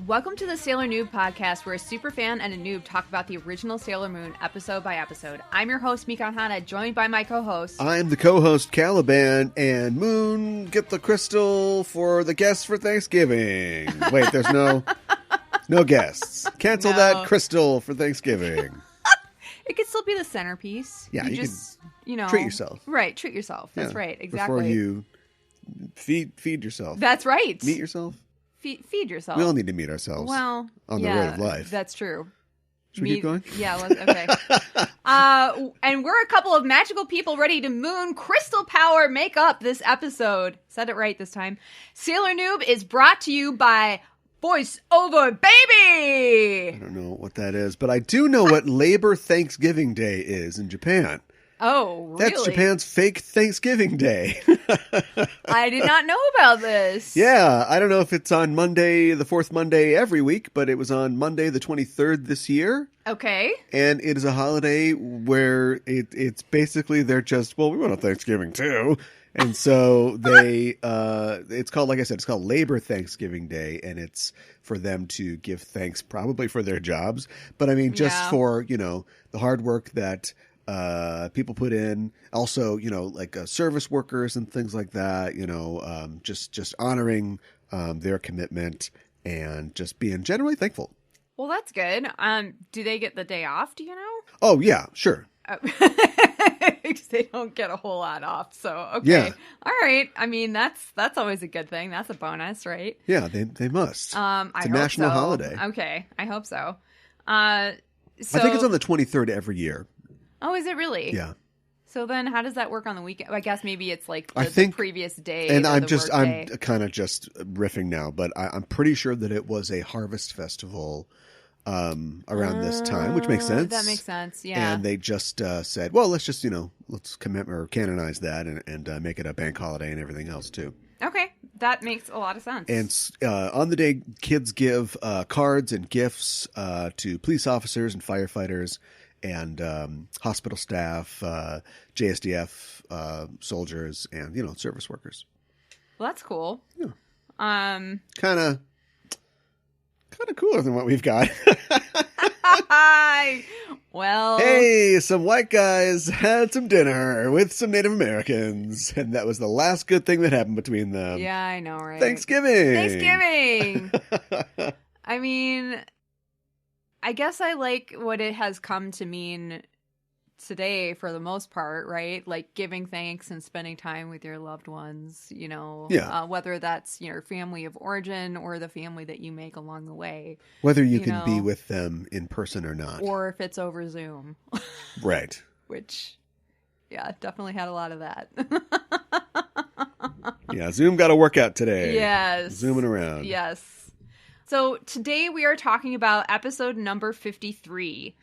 Welcome to the Sailor Noob podcast, where a superfan and a noob talk about the original Sailor Moon episode by episode. I'm your host, Mika, joined by my co-host. I'm the co-host, Caliban, and Moon, get the crystal for the guests for Thanksgiving. Wait, there's no guests. Cancel that crystal for Thanksgiving. It could still be the centerpiece. Yeah, you just, can treat yourself. Right, treat yourself. That's right, exactly. Before you feed yourself. That's right. Meet yourself. Feed yourself. We all need to meet ourselves. Well, on the road of life. That's true. Should we keep going? Yeah, okay. And we're a couple of magical people ready to moon crystal power make up this episode. Said it right this time. Sailor Noob is brought to you by Voice Over Baby! I don't know what that is, but I do know what Labor Thanksgiving Day is in Japan. Oh, really? That's Japan's fake Thanksgiving Day. I did not know about this. Yeah, I don't know if it's on Monday, the fourth Monday every week, but it was on Monday the 23rd this year. Okay. And it is a holiday where it's basically they're just, well, we want a Thanksgiving too. And so they, it's called, like I said, it's called Labor Thanksgiving Day, and it's for them to give thanks probably for their jobs. But I mean, just for, the hard work that people put in, also, like service workers and things like that, just honoring their commitment and just being generally thankful. Well, that's good. Do they get the day off? Do you know? Oh, yeah, sure. They don't get a whole lot off, so okay. Yeah. All right. I mean, that's always a good thing. That's a bonus, right? Yeah, they must. It's a national holiday. Okay, I hope so. I think it's on the 23rd every year. Oh, is it really? Yeah. So then how does that work on the weekend? I guess maybe it's like the previous day. And I'm kind of just riffing now, but I'm pretty sure that it was a harvest festival around this time, which makes sense. That makes sense, yeah. And they just said, well, let's just, let's canonize that and make it a bank holiday and everything else too. Okay, that makes a lot of sense. And on the day, kids give cards and gifts to police officers and firefighters and hospital staff, JSDF soldiers, and service workers. Well, that's cool. Yeah. Kind of cooler than what we've got. Well, hey, some white guys had some dinner with some Native Americans, and that was the last good thing that happened between them. Yeah, I know, right? Thanksgiving. I mean, I guess I like what it has come to mean today for the most part, right? Like giving thanks and spending time with your loved ones, whether that's your family of origin or the family that you make along the way. Whether you can be with them in person or not. Or if it's over Zoom. Right. Which, definitely had a lot of that. Yeah, Zoom got a workout today. Yes. Zooming around. Yes. So today we are talking about episode number 53.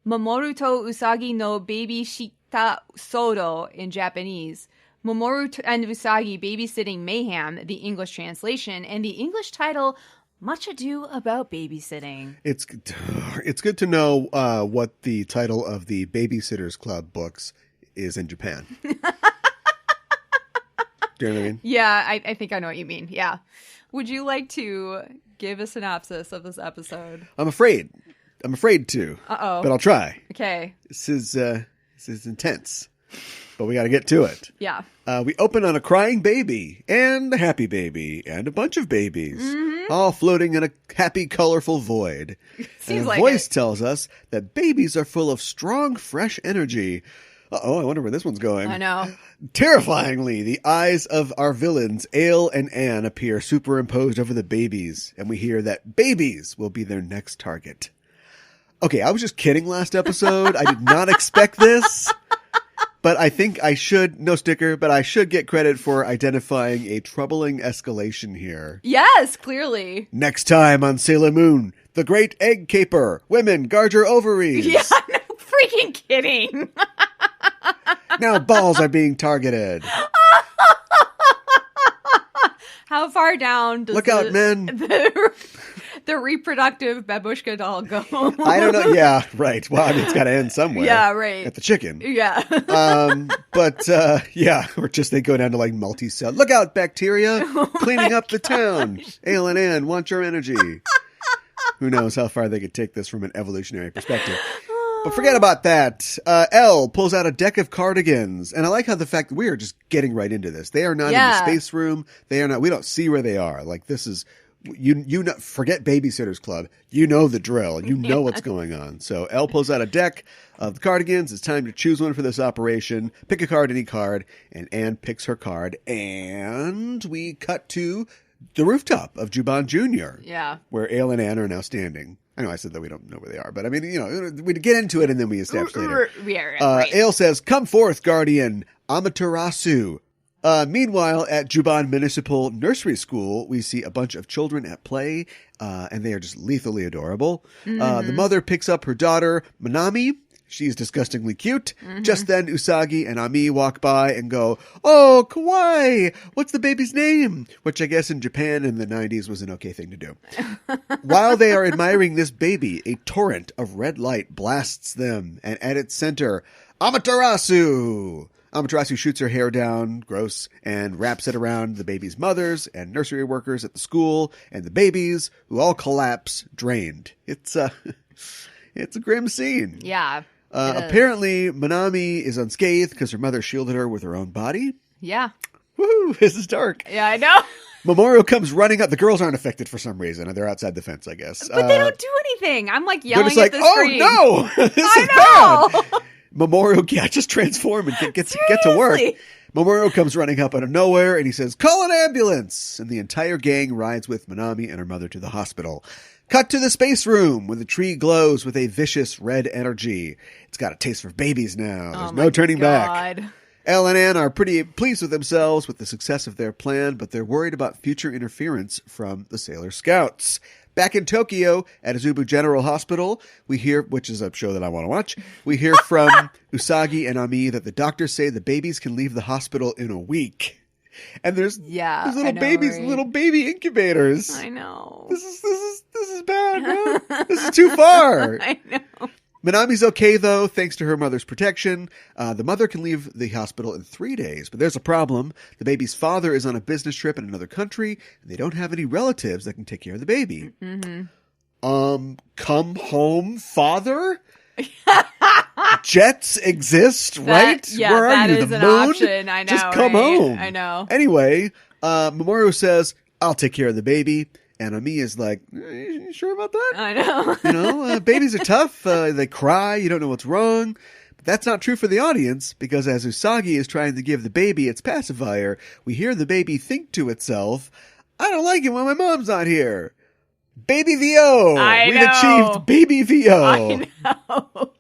Mamoru to Usagi no Babyshita Sodo in Japanese. Mamoru and Usagi Babysitting Mayhem, the English translation, and the English title, Much Ado About Babysitting. It's good to know what the title of the Babysitters Club books is in Japan. Do you know what I mean? Yeah, I think I know what you mean. Yeah. Would you like to give a synopsis of this episode? I'm afraid to. Uh-oh. But I'll try. Okay. This is intense. But we got to get to it. Yeah. We open on a crying baby and a happy baby and a bunch of babies, all floating in a happy, colorful void. And a voice tells us that babies are full of strong, fresh energy. Uh-oh, I wonder where this one's going. I know. Terrifyingly, the eyes of our villains, Ail and An, appear superimposed over the babies, and we hear that babies will be their next target. Okay, I was just kidding last episode. I did not expect this. But I think I should, no sticker, but I should get credit for identifying a troubling escalation here. Yes, clearly. Next time on Sailor Moon, the Great Egg Caper. Women, guard your ovaries. Yeah, no freaking kidding. Now balls are being targeted. far down does Look out, men. The reproductive babushka doll go? I don't know. Yeah, right. Well, I mean, it's got to end somewhere. Yeah, right. At the chicken. Yeah. Yeah, or just they go down to like multi-cell. Look out, bacteria, cleaning up the town. Ail and An, want your energy. Who knows how far they could take this from an evolutionary perspective. But forget about that. Elle pulls out a deck of cardigans. And I like how the fact that we are just getting right into this. They are not in the space room. They are not, we don't see where they are. Like this is, you know, forget Babysitter's Club. You know the drill. You know what's going on. So Elle pulls out a deck of the cardigans. It's time to choose one for this operation. Pick a card, any card. And Anne picks her card. And we cut to the rooftop of Juban Jr. Yeah. Where Ail and An are now standing. I know I said that we don't know where they are, but I mean, you know, we get into it and then we establish later. Right. Ail says, "Come forth, guardian, Amaterasu." Meanwhile, at Juban Municipal Nursery School, we see a bunch of children at play, and they are just lethally adorable. The mother picks up her daughter, Manami. She's disgustingly cute. Just then, Usagi and Ami walk by and go, "Oh, kawaii! What's the baby's name?" Which I guess in Japan in the 90s was an okay thing to do. While they are admiring this baby, a torrent of red light blasts them, and at its center, Amaterasu! Amaterasu shoots her hair down, gross, and wraps it around the baby's mothers and nursery workers at the school, and the babies, who all collapse, drained. It's a grim scene. Yeah. Apparently, Manami is unscathed because her mother shielded her with her own body. Yeah. Woohoo, this is dark. Yeah, I know. Mamoru comes running up. The girls aren't affected for some reason. They're outside the fence, I guess. But they don't do anything. I'm like yelling just like, at the screen. "Oh no, this is bad." Mamoru, just transform and get to work. Mamoru comes running up out of nowhere and he says, "Call an ambulance!" And the entire gang rides with Manami and her mother to the hospital. Cut to the space room where the tree glows with a vicious red energy. It's got a taste for babies now. There's no turning back. Ail and An are pretty pleased with themselves with the success of their plan, but they're worried about future interference from the Sailor Scouts. Back in Tokyo at Izubu General Hospital, we hear, which is a show that I want to watch, we hear from Usagi and Ami that the doctors say the babies can leave the hospital in a week. And there's little babies, right? Little baby incubators. I know. This is bad, man. This is too far. I know. Manami's okay, though, thanks to her mother's protection. The mother can leave the hospital in 3 days, but there's a problem. The baby's father is on a business trip in another country, and they don't have any relatives that can take care of the baby. Come home, father? Jets exist, right? Yeah, where are you? That is the an moon? option. I know. Just come home. I know. Anyway, Mamoru says, "I'll take care of the baby." And Ami is like, "You sure about that?" I know. You know, babies are tough. They cry. You don't know what's wrong. But that's not true for the audience, because as Usagi is trying to give the baby its pacifier, we hear the baby think to itself, "I don't like it when my mom's not here." Baby VO! We've achieved Baby VO! I know.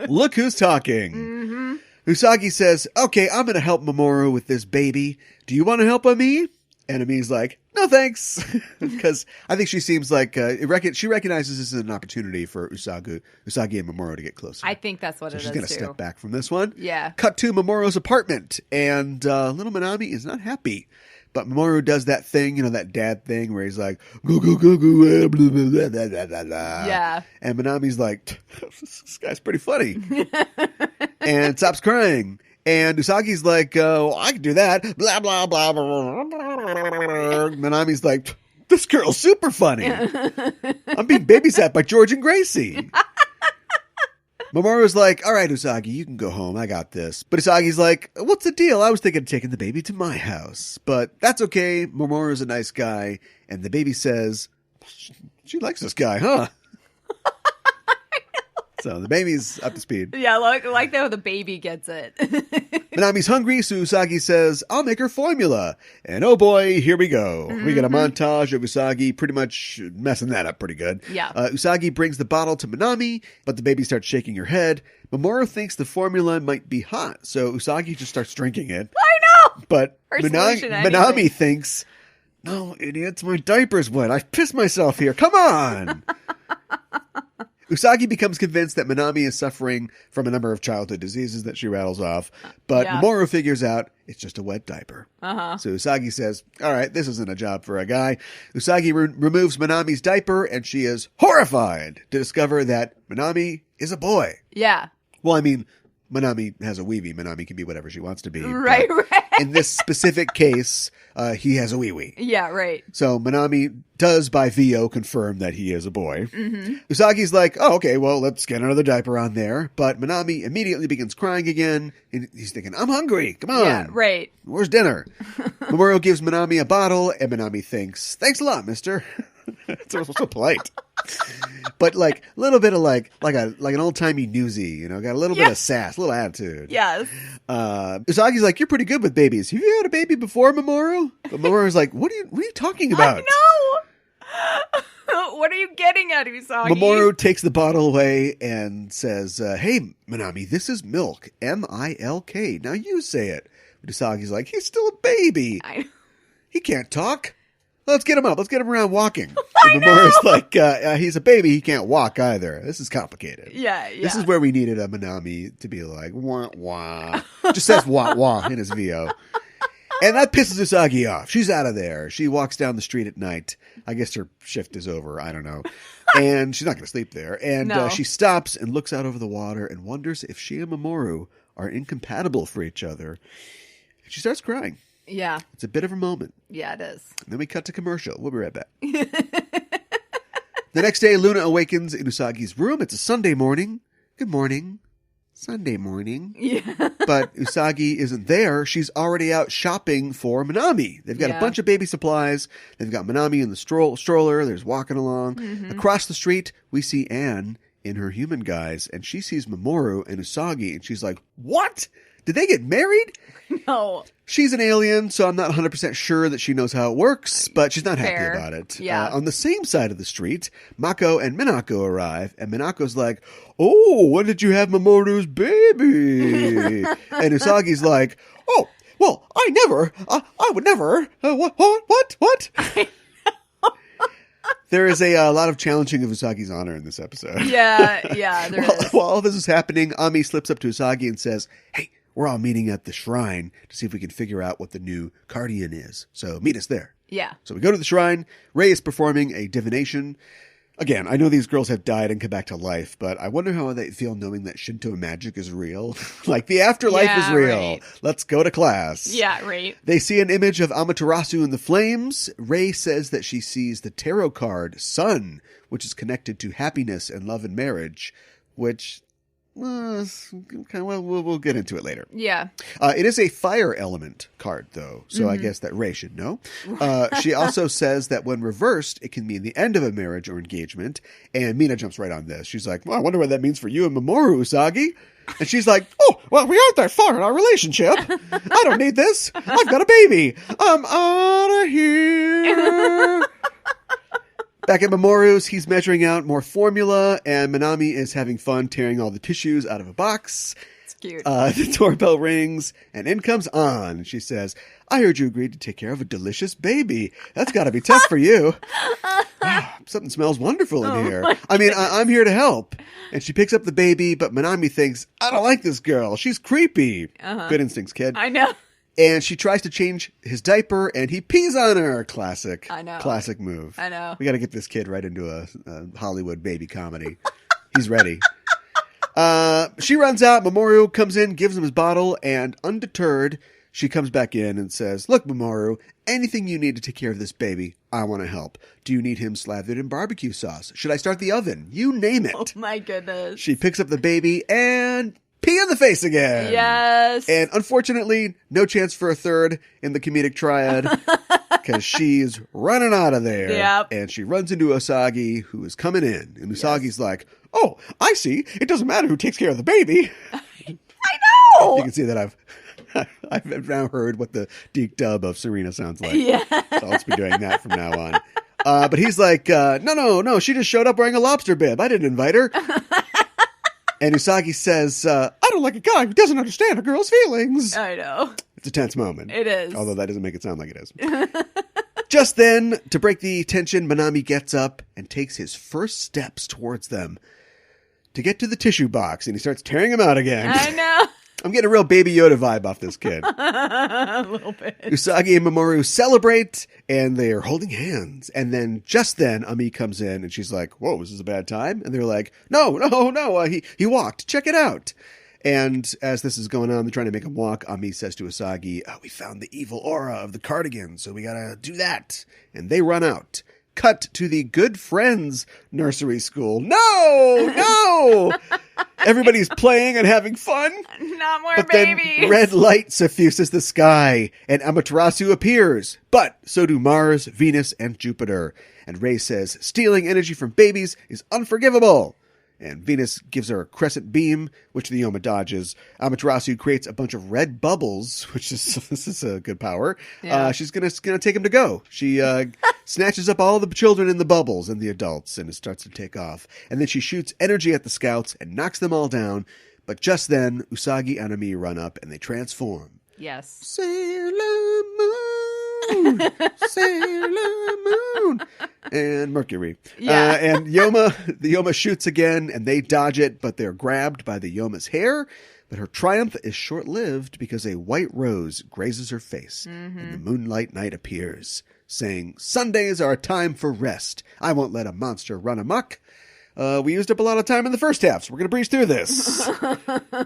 Look who's talking. Usagi says, "Okay, I'm going to help Mamoru with this baby. Do you want to help Ami?" And Ami's like, "No thanks." Because I think she seems like she recognizes this as an opportunity for Usagi and Mamoru to get closer. I think that's what it is, she's going to step back from this one. Yeah. Cut to Mamoru's apartment, and little Manami is not happy. But Mamoru does that thing, that dad thing where he's like, "Go, go, go, go, blah, blah, blah, blah, blah, blah." Yeah. And Manami's like, "This guy's pretty funny." And stops crying. And Usagi's like, "I can do that." Blah, blah, blah, blah, blah. Manami's like, "This girl's super funny. I'm being babysat by George and Gracie." Mamoru's like, "All right, Usagi, you can go home. I got this." But Usagi's like, "What's the deal? I was thinking of taking the baby to my house." But that's okay. Mamoru's a nice guy. And the baby says, "She likes this guy, huh?" So the baby's up to speed. Yeah, like how the baby gets it. Manami's hungry, so Usagi says, "I'll make her formula." And oh boy, here we go. We get a montage of Usagi pretty much messing that up pretty good. Yeah. Usagi brings the bottle to Manami, but the baby starts shaking her head. Mamoru thinks the formula might be hot, so Usagi just starts drinking it. I know! But Manami thinks, "No, idiots, my diaper's wet. I've pissed myself here. Come on." Usagi becomes convinced that Minami is suffering from a number of childhood diseases that she rattles off, but Mamoru figures out it's just a wet diaper. So Usagi says, all right, this isn't a job for a guy. Usagi removes Minami's diaper, and she is horrified to discover that Minami is a boy. Yeah. Well, I mean, Minami has a weevee. Minami can be whatever she wants to be. Right. In this specific case, he has a wee-wee. Yeah, right. So Minami does, by VO, confirm that he is a boy. Usagi's like, oh, okay, well, let's get another diaper on there. But Minami immediately begins crying again. And he's thinking, I'm hungry. Come on. Yeah, right. Where's dinner? Mamoru gives Minami a bottle, and Minami thinks, thanks a lot, mister. It's so polite. But like a little bit of like an old timey newsy, you know, got a little bit of sass, a little attitude. Yes. Usagi's like, you're pretty good with babies. Have you had a baby before, Mamoru? But Mamoru's like, what are you talking about? I know. What are you getting at, Usagi? Mamoru takes the bottle away and says, hey, Minami, this is milk. M-I-L-K. Now you say it. But Usagi's like, he's still a baby. He can't talk. Let's get him up. Let's get him around walking. And Mamoru's like, he's a baby. He can't walk either. This is complicated. Yeah. This is where we needed a Minami to be like, wah, wah. Just says wah, wah in his VO. And that pisses Usagi off. She's out of there. She walks down the street at night. I guess her shift is over. I don't know. And she's not going to sleep there. And she stops and looks out over the water and wonders if she and Mamoru are incompatible for each other. And she starts crying. Yeah. It's a bit of a moment. Yeah, it is. And then we cut to commercial. We'll be right back. The next day, Luna awakens in Usagi's room. It's a Sunday morning. Good morning. Sunday morning. Yeah. But Usagi isn't there. She's already out shopping for Minami. They've got a bunch of baby supplies. They've got Minami in the stroller. There's walking along. Across the street, we see Anne in her human guise, and she sees Mamoru and Usagi, and she's like, what? Did they get married? No. She's an alien, so I'm not 100% sure that she knows how it works, but she's not happy about it. Yeah. On the same side of the street, Mako and Minako arrive, and Minako's like, oh, when did you have Mamoru's baby? And Usagi's like, oh, well, I would never, what? There is a lot of challenging of Usagi's honor in this episode. Yeah, there is. While all this is happening, Ami slips up to Usagi and says, hey, we're all meeting at the shrine to see if we can figure out what the new guardian is. So meet us there. Yeah. So we go to the shrine. Rei is performing a divination. Again, I know these girls have died and come back to life, but I wonder how they feel knowing that Shinto magic is real. Like the afterlife is real. Right. Let's go to class. Yeah, right. They see an image of Amaterasu in the flames. Rei says that she sees the tarot card Sun, which is connected to happiness and love and marriage, which... we'll get into it later. Yeah. It is a fire element card, though, so I guess that Rei should know. She also says that when reversed, it can mean the end of a marriage or engagement, and Mina jumps right on this. She's like, well, I wonder what that means for you and Mamoru, Usagi. And she's like, oh, well, we aren't that far in our relationship. I don't need this. I've got a baby. I'm out of here. Back at Mamoru's, he's measuring out more formula, and Minami is having fun tearing all the tissues out of a box. It's cute. The doorbell rings, and in comes An. She says, I heard you agreed to take care of a delicious baby. That's got to be tough for you. Something smells wonderful in here. I mean, I'm here to help. And she picks up the baby, but Minami thinks, I don't like this girl. She's creepy. Good instincts, kid. I know. And she tries to change his diaper, and he pees on her. Classic. I know. Classic move. I know. We got to get this kid right into a Hollywood baby comedy. He's ready. She runs out. Mamoru comes in, gives him his bottle, and undeterred, she comes back in and says, look, Mamoru, anything you need to take care of this baby, I want to help. Do you need him slathered in barbecue sauce? Should I start the oven? You name it. Oh, my goodness. She picks up the baby and... pee in the face again. Yes. And unfortunately, no chance for a third in the comedic triad because she's running out of there. Yep. And she runs into Usagi, who is coming in. And Usagi's like, oh, I see. It doesn't matter who takes care of the baby. I know. You can see that I've now heard what the deek dub of Serena sounds like. Yeah. So I'll just be doing that from now on. But he's like, no. She just showed up wearing a lobster bib. I didn't invite her. And Usagi says, I don't like a guy who doesn't understand a girl's feelings. I know. It's a tense moment. It is. Although that doesn't make it sound like it is. Just then, to break the tension, Minami gets up and takes his first steps towards them. to get to the tissue box, and he starts tearing them out again. I know. I'm getting a real Baby Yoda vibe off this kid. A little bit. Usagi and Mamoru celebrate, and they're holding hands. And then, just then, Ami comes in, and she's like, whoa, is this a bad time? And they're like, no, he walked. Check it out. And as this is going on, they're trying to make him walk. Ami says to Usagi, we found the evil aura of the cardigan, so we gotta do that. And they run out. Cut to the Good Friends nursery school. No! Everybody's playing and having fun. Not more but babies. Then red light suffuses the sky, and Amaterasu appears. But so do Mars, Venus, and Jupiter. And Ray says, stealing energy from babies is unforgivable. And Venus gives her a crescent beam, which the Yoma dodges. Amaterasu creates a bunch of red bubbles, this is a good power. Yeah. She's gonna take him to go. She snatches up all the children in the bubbles and the adults, and it starts to take off. And then she shoots energy at the scouts and knocks them all down. But just then, Usagi and Ami run up, and they transform. Yes. Sailor Moon, Sailor Moon, and Mercury. Yeah. And the Yoma shoots again, and they dodge it, but they're grabbed by the Yoma's hair. But her triumph is short-lived because a white rose grazes her face, and the moonlight night appears, saying, Sundays are a time for rest. I won't let a monster run amok. We used up a lot of time in the first half, so we're going to breeze through this.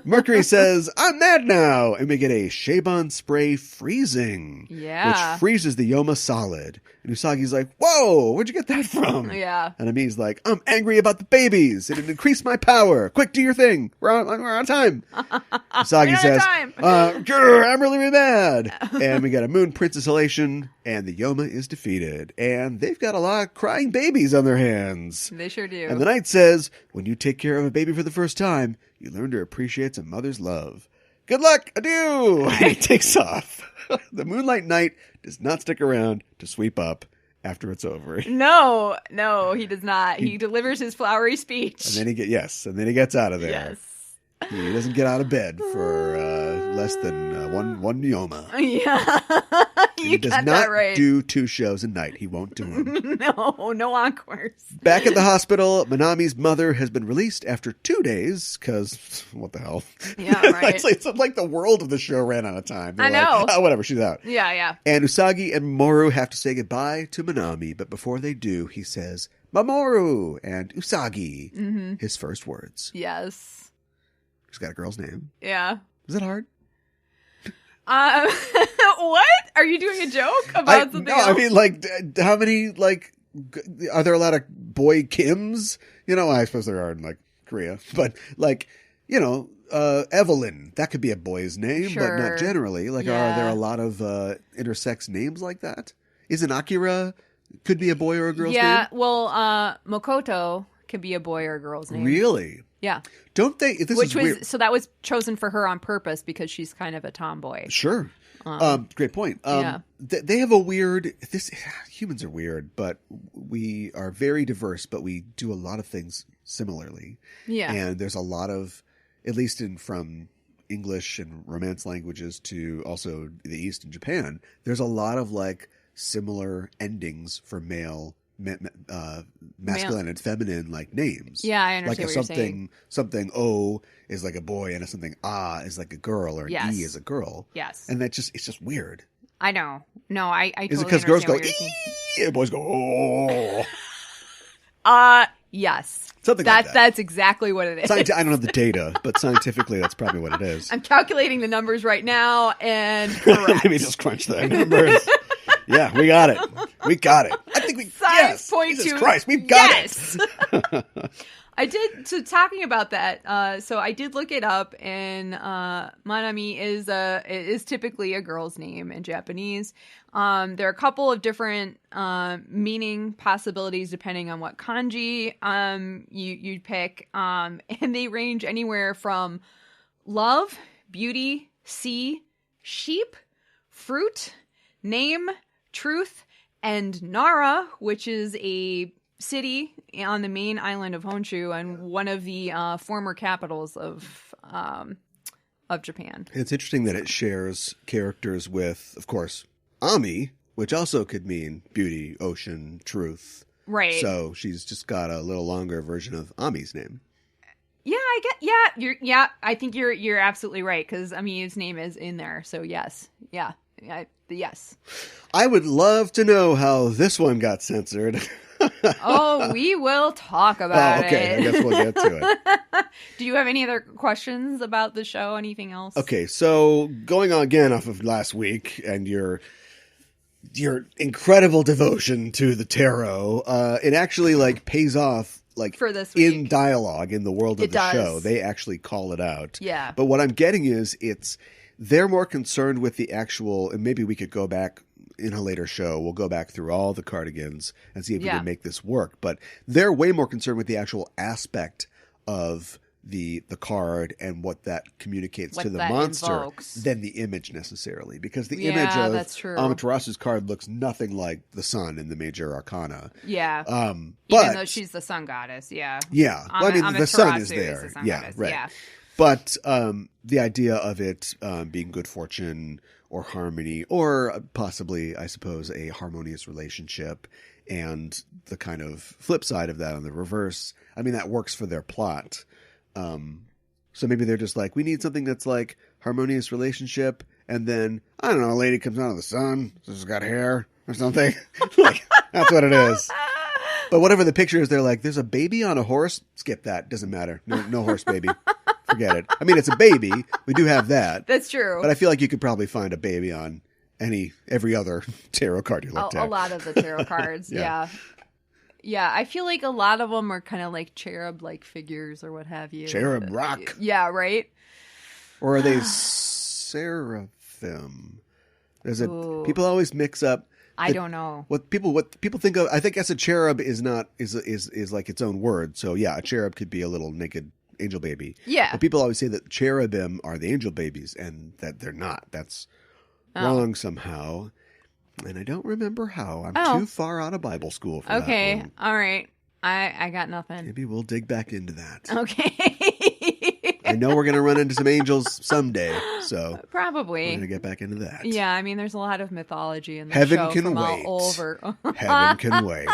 Mercury says, I'm mad now. And we get a Shaban spray freezing. Yeah. Which freezes the Yoma solid. And Usagi's like, whoa, where'd you get that from? Yeah. And Ami's like, I'm angry about the babies. It increased my power. Quick, do your thing. We're on time. Usagi says, I'm really mad. And we got a Moon Princess Elation, and the Yoma is defeated. And they've got a lot of crying babies on their hands. They sure do. And the Knight says, when you take care of a baby for the first time, you learn to appreciate a mother's love. Good luck, adieu! And he takes off. The Moonlight Knight does not stick around to sweep up after it's over. No, he does not. He delivers his flowery speech. And then he gets out of there. Yes. He doesn't get out of bed for less than one Yoma. Yeah. He does not do 2 shows a night. He won't do them. No encores. Back at the hospital, Manami's mother has been released after 2 days, because what the hell? Yeah, right. it's like the world of the show ran out of time. They're I know. Like, whatever, she's out. Yeah. And Usagi and Mamoru have to say goodbye to Manami, but before they do, he says, Mamoru and Usagi, his first words. Yes. He's got a girl's name. Yeah. Is that hard? What? Are you doing a joke about something else? I mean, like, how many, like, are there a lot of boy Kims? I suppose there are in, like, Korea. But, like, Evelyn, that could be a boy's name, Sure. but not generally. Like, Yeah. are there a lot of intersex names like that? Isn't Akira could be a boy or a girl's name? Yeah, well, Makoto could be a boy or a girl's name. Really? Yeah. Don't they? This is weird. So that was chosen for her on purpose because she's kind of a tomboy. Sure. Great point. Yeah. They have a weird. Humans are weird, but we are very diverse. But we do a lot of things similarly. Yeah. And there's a lot of, at least from English and Romance languages to also the East and Japan, there's a lot of like similar endings for masculine and feminine like names. Yeah, I understand like what you're saying. Something O is like a boy and something is like a girl or an Yes. E is a girl. Yes. And it's just weird. I know. No, I totally Is it because girls go saying. and boys go oh? Yes. Something like that. That's exactly what it is. I don't have the data, but scientifically that's probably what it is. I'm calculating the numbers right now and correct. Let me just crunch the numbers. Yeah, we got it. We got it. I think we Science yes. Jesus 0.2. Christ, we've got yes. it. I did. So talking about that, so I did look it up, and Manami is typically a girl's name in Japanese. There are a couple of different meaning possibilities depending on what kanji you pick, and they range anywhere from love, beauty, sea, sheep, fruit, name, truth, and Nara, which is a city on the main island of Honshu and one of the former capitals of Japan. It's interesting that it shares characters with, of course, Ami, which also could mean beauty, ocean, truth. Right. So she's just got a little longer version of Ami's name. Yeah, I think you're absolutely right, because I mean his name is in there, so yes. Yes. I would love to know how this one got censored. Oh, we will talk about okay, it. I guess we'll get to it. Do you have any other questions about the show? Anything else? Okay, so going on again off of last week and your incredible devotion to the tarot, it actually like pays off like for this week. In dialogue in the world of the show. They actually call it out. Yeah. But what I'm getting is they're more concerned with the actual, and maybe we could go back in a later show. We'll go back through all the cardigans and see if we can make this work. But they're way more concerned with the actual aspect of the card and what that communicates to the monster invokes. Than the image necessarily, because the image of Amaterasu's card looks nothing like the sun in the major arcana. Yeah. But, even though she's the sun goddess. Yeah. Yeah. Well, I mean, the sun is there. Goddess. Right. Yeah. But the idea of it being good fortune or harmony, or possibly, I suppose, a harmonious relationship, and the kind of flip side of that on the reverse, I mean, that works for their plot. So maybe they're just like, we need something that's like harmonious relationship, and then, I don't know, a lady comes out of the sun, she's got hair or something. Like, that's what it is. But whatever the picture is, they're like, there's a baby on a horse? Skip that. Doesn't matter. No horse baby. Forget it. I mean, it's a baby. We do have that. That's true. But I feel like you could probably find a baby on every other tarot card you looked at. A lot of the tarot cards, yeah. Yeah, I feel like a lot of them are kind of like cherub-like figures or what have you. Cherub rock. Yeah, right? Or are they seraphim? People always mix up. I don't know. What people think of, I think as a cherub is like its own word. So yeah, a cherub could be a little naked angel baby. Yeah. But people always say that cherubim are the angel babies, and that they're not. That's wrong somehow. And I don't remember how. I'm too far out of Bible school for that one. All right. I got nothing. Maybe we'll dig back into that. Okay. I know we're going to run into some angels someday, so probably we're going to get back into that. Yeah, I mean, there's a lot of mythology in the Heaven show can from wait. all over. Heaven can wait.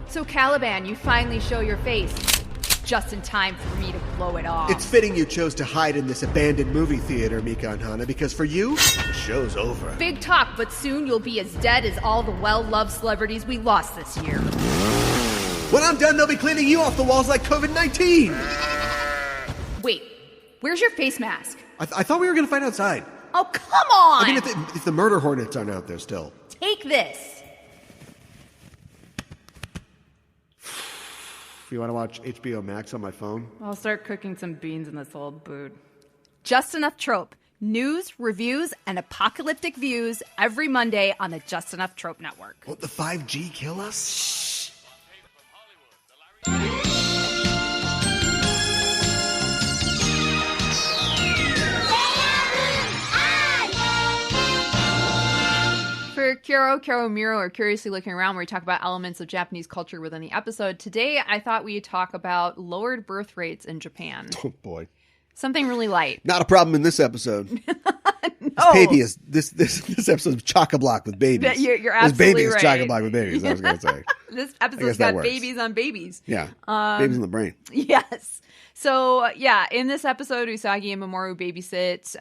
So Caliban, you finally show your face. Just in time for me to blow it off. It's fitting you chose to hide in this abandoned movie theater, Mika and Hana, because for you, the show's over. Big talk, but soon you'll be as dead as all the well-loved celebrities we lost this year. When I'm done, they'll be cleaning you off the walls like COVID-19. Wait, where's your face mask? I thought we were going to fight outside. Oh, come on! I mean, if the murder hornets aren't out there still. Take this. You want to watch HBO Max on my phone? I'll start cooking some beans in this old boot. Just Enough Trope. News, reviews, and apocalyptic views every Monday on the Just Enough Trope Network. Won't the 5G kill us? Shh. For Kuro Miro, or Curiously Looking Around, where we talk about elements of Japanese culture within the episode, today I thought we'd talk about lowered birth rates in Japan. Oh, boy. Something really light. Not a problem in this episode. No. This episode is chock-a-block with babies. You're absolutely right. This baby is chock-a-block with babies, I was going to say. This episode's got babies on babies. Yeah. Babies in the brain. Yes. So, yeah, in this episode, Usagi and Mamoru babysit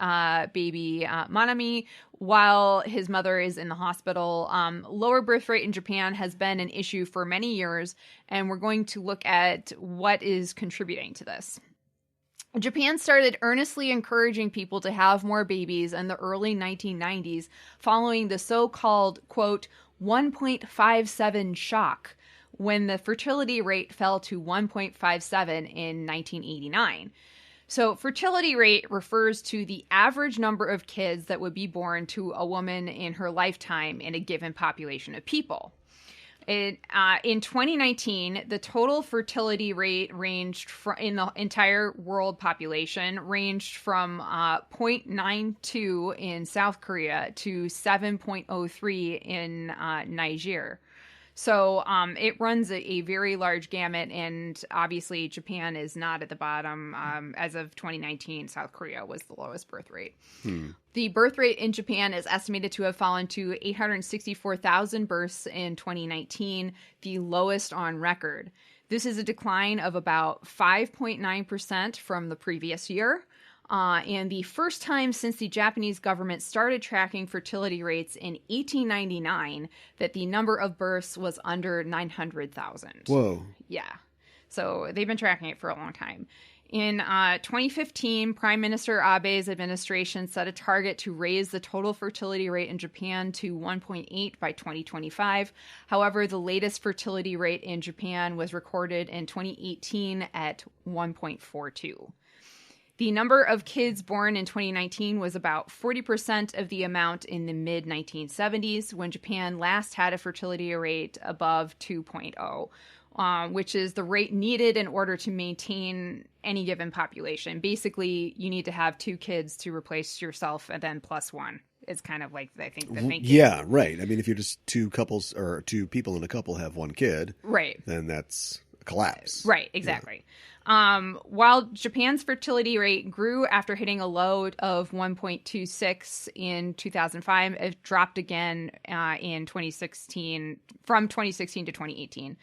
baby Manami while his mother is in the hospital. Lower birth rate in Japan has been an issue for many years, and we're going to look at what is contributing to this. Japan started earnestly encouraging people to have more babies in the early 1990s following the so-called, quote, 1.57 shock, when the fertility rate fell to 1.57 in 1989. So fertility rate refers to the average number of kids that would be born to a woman in her lifetime in a given population of people. In 2019, the total fertility rate ranged in the entire world population ranged from 0.92 in South Korea to 7.03 in Niger. So it runs a very large gamut, and obviously Japan is not at the bottom. As of 2019, South Korea was the lowest birth rate. The birth rate in Japan is estimated to have fallen to 864,000 births in 2019, the lowest on record. This is a decline of about 5.9% from the previous year. And the first time since the Japanese government started tracking fertility rates in 1899 that the number of births was under 900,000. Whoa. Yeah. So they've been tracking it for a long time. In 2015, Prime Minister Abe's administration set a target to raise the total fertility rate in Japan to 1.8 by 2025. However, the latest fertility rate in Japan was recorded in 2018 at 1.42. The number of kids born in 2019 was about 40% of the amount in the mid-1970s, when Japan last had a fertility rate above 2.0, which is the rate needed in order to maintain any given population. Basically, you need to have 2 kids to replace yourself, and then plus 1. It's kind of like, I think, the thinking. Yeah, right. I mean, if you're just 2 couples or 2 people in a couple have 1 kid, right, then that's a collapse. Right, exactly. Yeah. While Japan's fertility rate grew after hitting a low of 1.26 in 2005, it dropped again in 2016, from 2016 to 2018.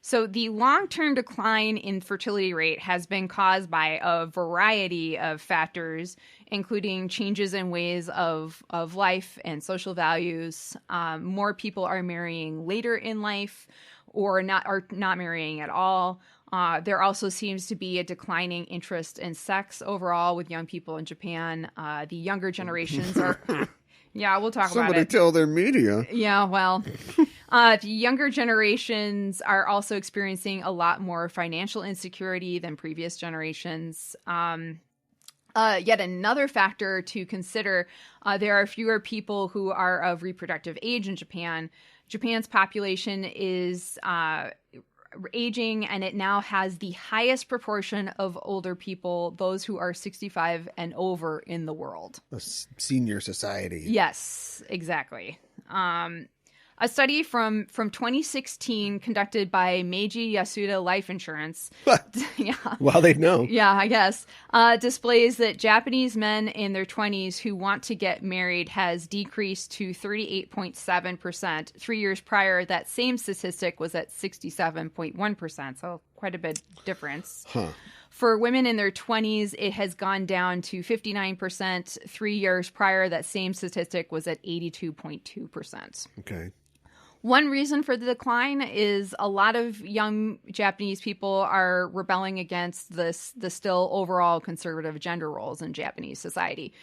So the long-term decline in fertility rate has been caused by a variety of factors, including changes in ways of life and social values. More people are marrying later in life, or not marrying at all. There also seems to be a declining interest in sex overall with young people in Japan. The younger generations are... Yeah, we'll talk about it. Somebody tell their media. Yeah, well, the younger generations are also experiencing a lot more financial insecurity than previous generations. Yet another factor to consider, there are fewer people who are of reproductive age in Japan. Japan's population is aging, and it now has the highest proportion of older people, those who are 65 and over, in the world. A senior society. Yes, exactly. A study from 2016 conducted by Meiji Yasuda Life Insurance. Yeah. Well, they know. Yeah, I guess. Displays that Japanese men in their 20s who want to get married has decreased to 38.7%. 3 years prior, that same statistic was at 67.1%. So quite a bit difference. Huh. For women in their 20s, it has gone down to 59%. 3 years prior, that same statistic was at 82.2%. Okay. One reason for the decline is a lot of young Japanese people are rebelling against the still overall conservative gender roles in Japanese society.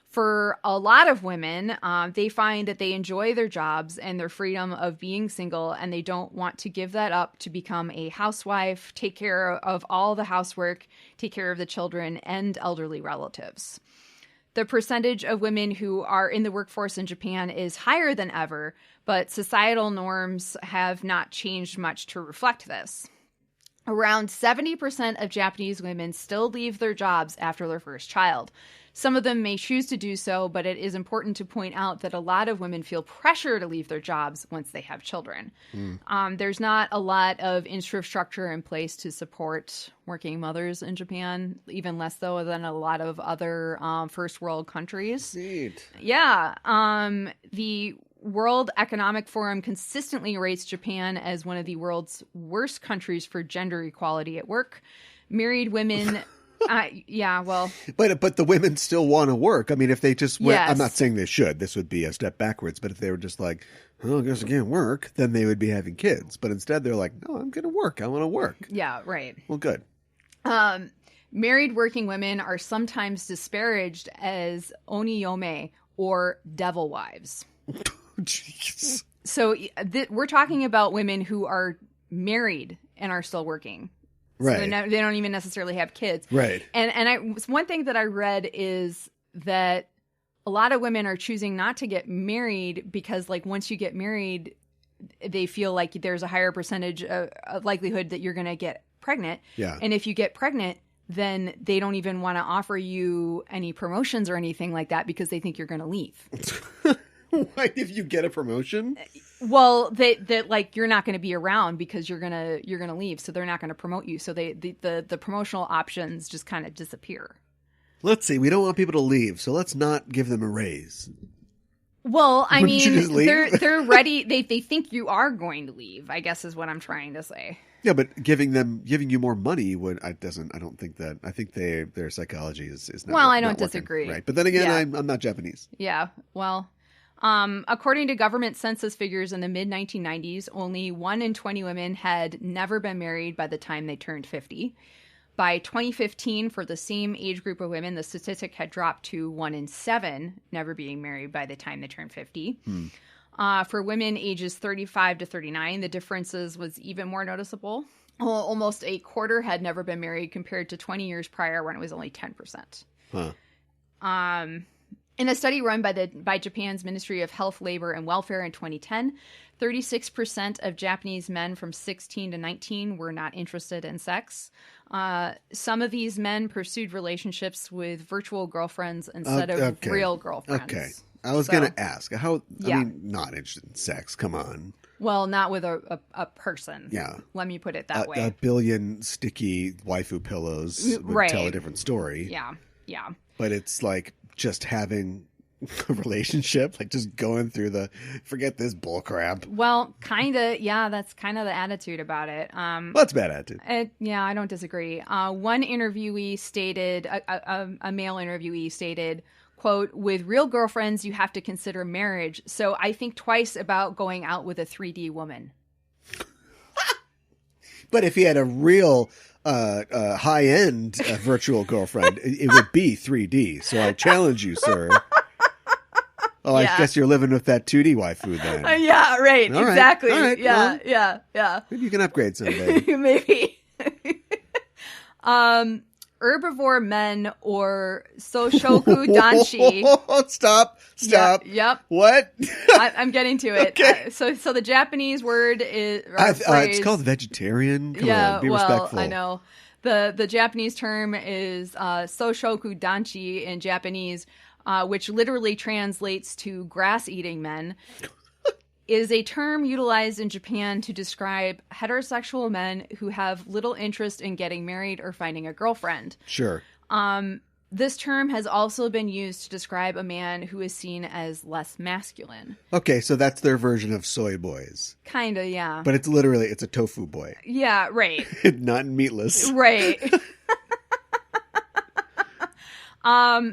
For a lot of women, they find that they enjoy their jobs and their freedom of being single, and they don't want to give that up to become a housewife, take care of all the housework, take care of the children and elderly relatives. The percentage of women who are in the workforce in Japan is higher than ever, but societal norms have not changed much to reflect this. Around 70% of Japanese women still leave their jobs after their first child. Some of them may choose to do so, but it is important to point out that a lot of women feel pressure to leave their jobs once they have children. There's not a lot of infrastructure in place to support working mothers in Japan, even less so than a lot of other first world countries. Neat. Yeah. The World Economic Forum consistently rates Japan as one of the world's worst countries for gender equality at work. Married women... yeah, well... But the women still want to work. I mean, if they just went... Yes. I'm not saying they should. This would be a step backwards. But if they were just like, oh, I guess I can't work, then they would be having kids. But instead, they're like, no, I'm going to work. I want to work. Yeah, right. Well, good. Married working women are sometimes disparaged as oniyome, or devil wives. Jeez. So we're talking about women who are married and are still working. Right. So they don't even necessarily have kids. Right. And one thing that I read is that a lot of women are choosing not to get married because, like, once you get married, they feel like there's a higher percentage of likelihood that you're going to get pregnant. Yeah. And if you get pregnant, then they don't even want to offer you any promotions or anything like that because they think you're going to leave. Why, if you get a promotion? Well, that like you're not going to be around because you're gonna leave, so they're not going to promote you. So the promotional options just kind of disappear. Let's see. We don't want people to leave, so let's not give them a raise. Well, I Wouldn't you just mean, leave? they're ready. They think you are going to leave, I guess is what I'm trying to say. Yeah, but giving you more money I don't think that. I think their psychology is not. Well, I not don't working, disagree. right? But then again, Yeah. I'm not Japanese. Yeah. Well, according to government census figures in the mid 1990s, only 1 in 20 women had never been married by the time they turned 50. By 2015, for the same age group of women, the statistic had dropped to 1 in 7 never being married by the time they turned 50. For women ages 35 to 39, the differences was even more noticeable. Almost a quarter had never been married compared to 20 years prior when it was only 10%. Huh. In a study run by Japan's Ministry of Health, Labor, and Welfare in 2010, 36% of Japanese men from 16 to 19 were not interested in sex. Some of these men pursued relationships with virtual girlfriends instead of real girlfriends. Okay. I was going to ask, I mean, not interested in sex, come on. Well, not with a person. Yeah. Let me put it that way. A billion sticky waifu pillows would tell a different story. Yeah. Yeah. But it's like just having a relationship, like just going through forget this bullcrap. Well, kind of, yeah, that's kind of the attitude about it. That's a bad attitude. Yeah, I don't disagree. One interviewee stated, a male interviewee stated, quote, "With real girlfriends, you have to consider marriage. So I think twice about going out with a 3D woman." But if he had a real high-end virtual girlfriend, it would be 3D. So I challenge you, sir. Oh, Yeah. I guess you're living with that 2D waifu then. Yeah, right. All right. Exactly. All right. Yeah, Well, yeah. Maybe you can upgrade someday. Maybe. Herbivore men or Soshoku Danshi. Stop. Yeah, yep. What? I'm getting to it. Okay. So the Japanese word is It's called vegetarian. Come on, be respectful. I know. The Japanese term is Soshoku Danshi in Japanese, which literally translates to grass-eating men, is a term utilized in Japan to describe heterosexual men who have little interest in getting married or finding a girlfriend. Sure. This term has also been used to describe a man who is seen as less masculine. Okay, so that's their version of soy boys. Kinda, yeah. But it's literally, it's a tofu boy. Yeah, right. Not meatless. Right.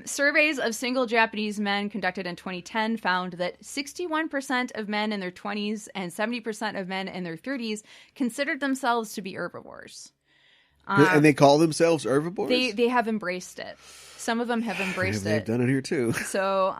Surveys of single Japanese men conducted in 2010 found that 61% of men in their 20s and 70% of men in their 30s considered themselves to be herbivores. And they call themselves herbivores? They have embraced it. Some of them have embraced They've it. done it here too. So,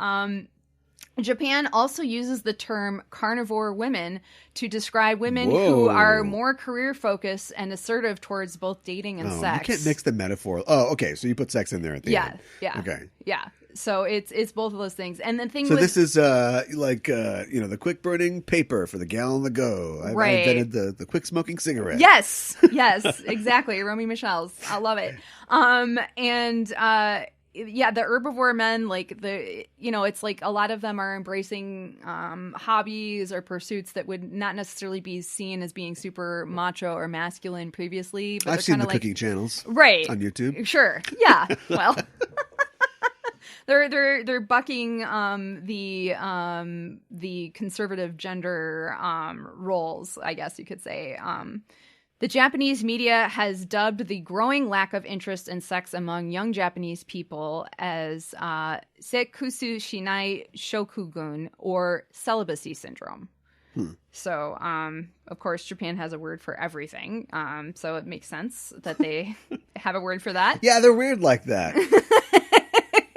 Japan also uses the term carnivore women to describe women who are more career focused and assertive towards both dating and sex. You can't mix the metaphor. Oh, okay. So you put sex in there at the end. Yeah. Okay. Yeah. So it's both of those things. And the thing So this is the quick burning paper for the gal on the go. I invented the quick smoking cigarette. Yes, exactly. Romy Michelle's. I love it. The herbivore men, it's like a lot of them are embracing hobbies or pursuits that would not necessarily be seen as being super macho or masculine previously. But I've seen the cooking channels, right, on YouTube. Sure, yeah. Well, they're bucking the conservative gender roles, I guess you could say. The Japanese media has dubbed the growing lack of interest in sex among young Japanese people as sekkusu shinai shokogun, or celibacy syndrome. So, of course, Japan has a word for everything. So it makes sense that they have a word for that. Yeah, they're weird like that.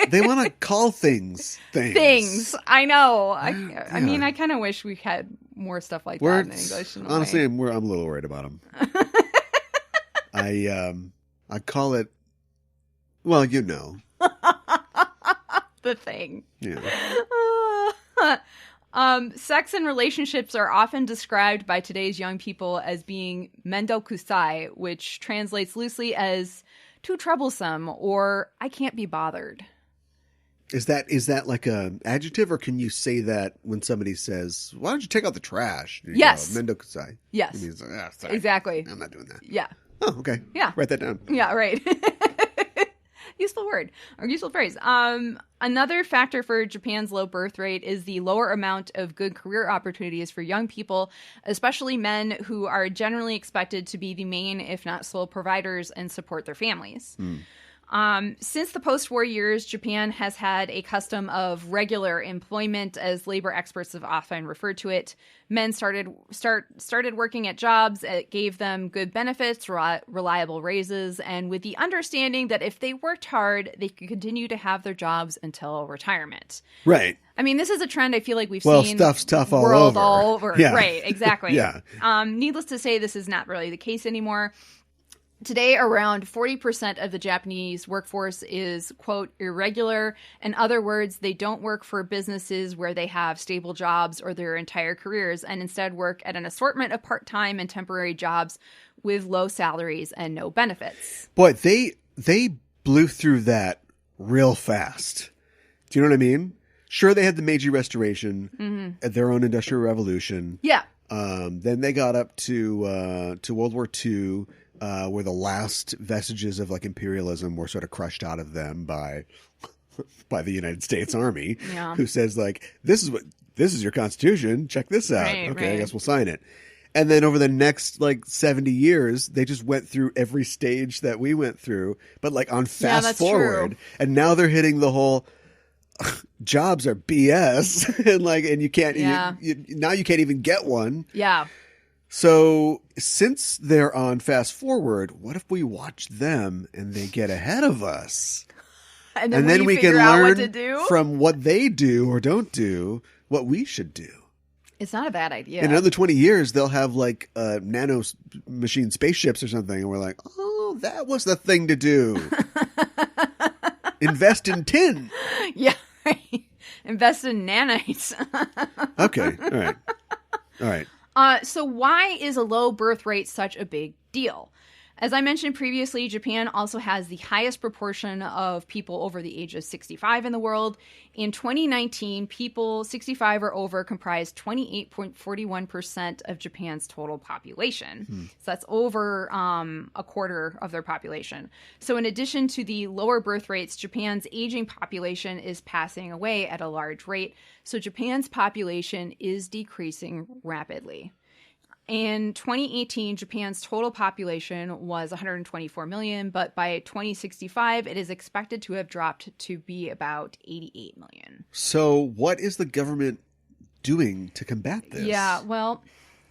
They want to call things. Things. I know. I mean, I kind of wish we had more stuff like that in English. Honestly, I'm a little worried about them. I call it, well, you know. The thing. Yeah. Sex and relationships are often described by today's young people as being mendokusai, which translates loosely as too troublesome or I can't be bothered. Is that like a adjective, or can you say that when somebody says, "Why don't you take out the trash?" You Yes. go, mendokusai. Yes. It means, sorry, Exactly. I'm not doing that. Yeah. Oh, okay. Yeah. Write that down. Yeah, right. Useful word or useful phrase. Another factor for Japan's low birth rate is the lower amount of good career opportunities for young people, especially men who are generally expected to be the main, if not sole, providers and support their families. Since the post-war years, Japan has had a custom of regular employment, as labor experts have often referred to it. Men started working at jobs that gave them good benefits, reliable raises, and with the understanding that if they worked hard, they could continue to have their jobs until retirement. Right. I mean, this is a trend I feel like we've Well, seen stuff's tough all world over. all over. Yeah. Right, exactly. Yeah. Needless to say, this is not really the case anymore. Today, around 40% of the Japanese workforce is, quote, irregular. In other words, they don't work for businesses where they have stable jobs or their entire careers, and instead work at an assortment of part-time and temporary jobs with low salaries and no benefits. Boy, they blew through that real fast. Do you know what I mean? Sure, they had the Meiji Restoration, their own Industrial Revolution. Yeah. Then they got up to World War II. Where the last vestiges of like imperialism were sort of crushed out of them by the United States Army, who says like, this is your constitution. Check this out. Right, okay, right. I guess we'll sign it. And then over the next like 70 years, they just went through every stage that we went through, but like on fast that's forward. true. And now they're hitting the whole jobs are BS and you can't, now you can't even get one. Yeah. So since they're on fast forward, what if we watch them and they get ahead of us? And then we can figure out learn what to do? from what they do or don't do, what we should do. It's not a bad idea. In another 20 years, they'll have like nano machine spaceships or something. And we're like, oh, that was the thing to do. Invest in tin. Yeah. Right. Invest in nanites. Okay. All right. So why is a low birth rate such a big deal? As I mentioned previously, Japan also has the highest proportion of people over the age of 65 in the world. In 2019, people 65 or over comprised 28.41% of Japan's total population. So that's over a quarter of their population. So in addition to the lower birth rates, Japan's aging population is passing away at a large rate. So Japan's population is decreasing rapidly. In 2018, Japan's total population was 124 million, but by 2065, it is expected to have dropped to be about 88 million. So what is the government doing to combat this? Yeah, well,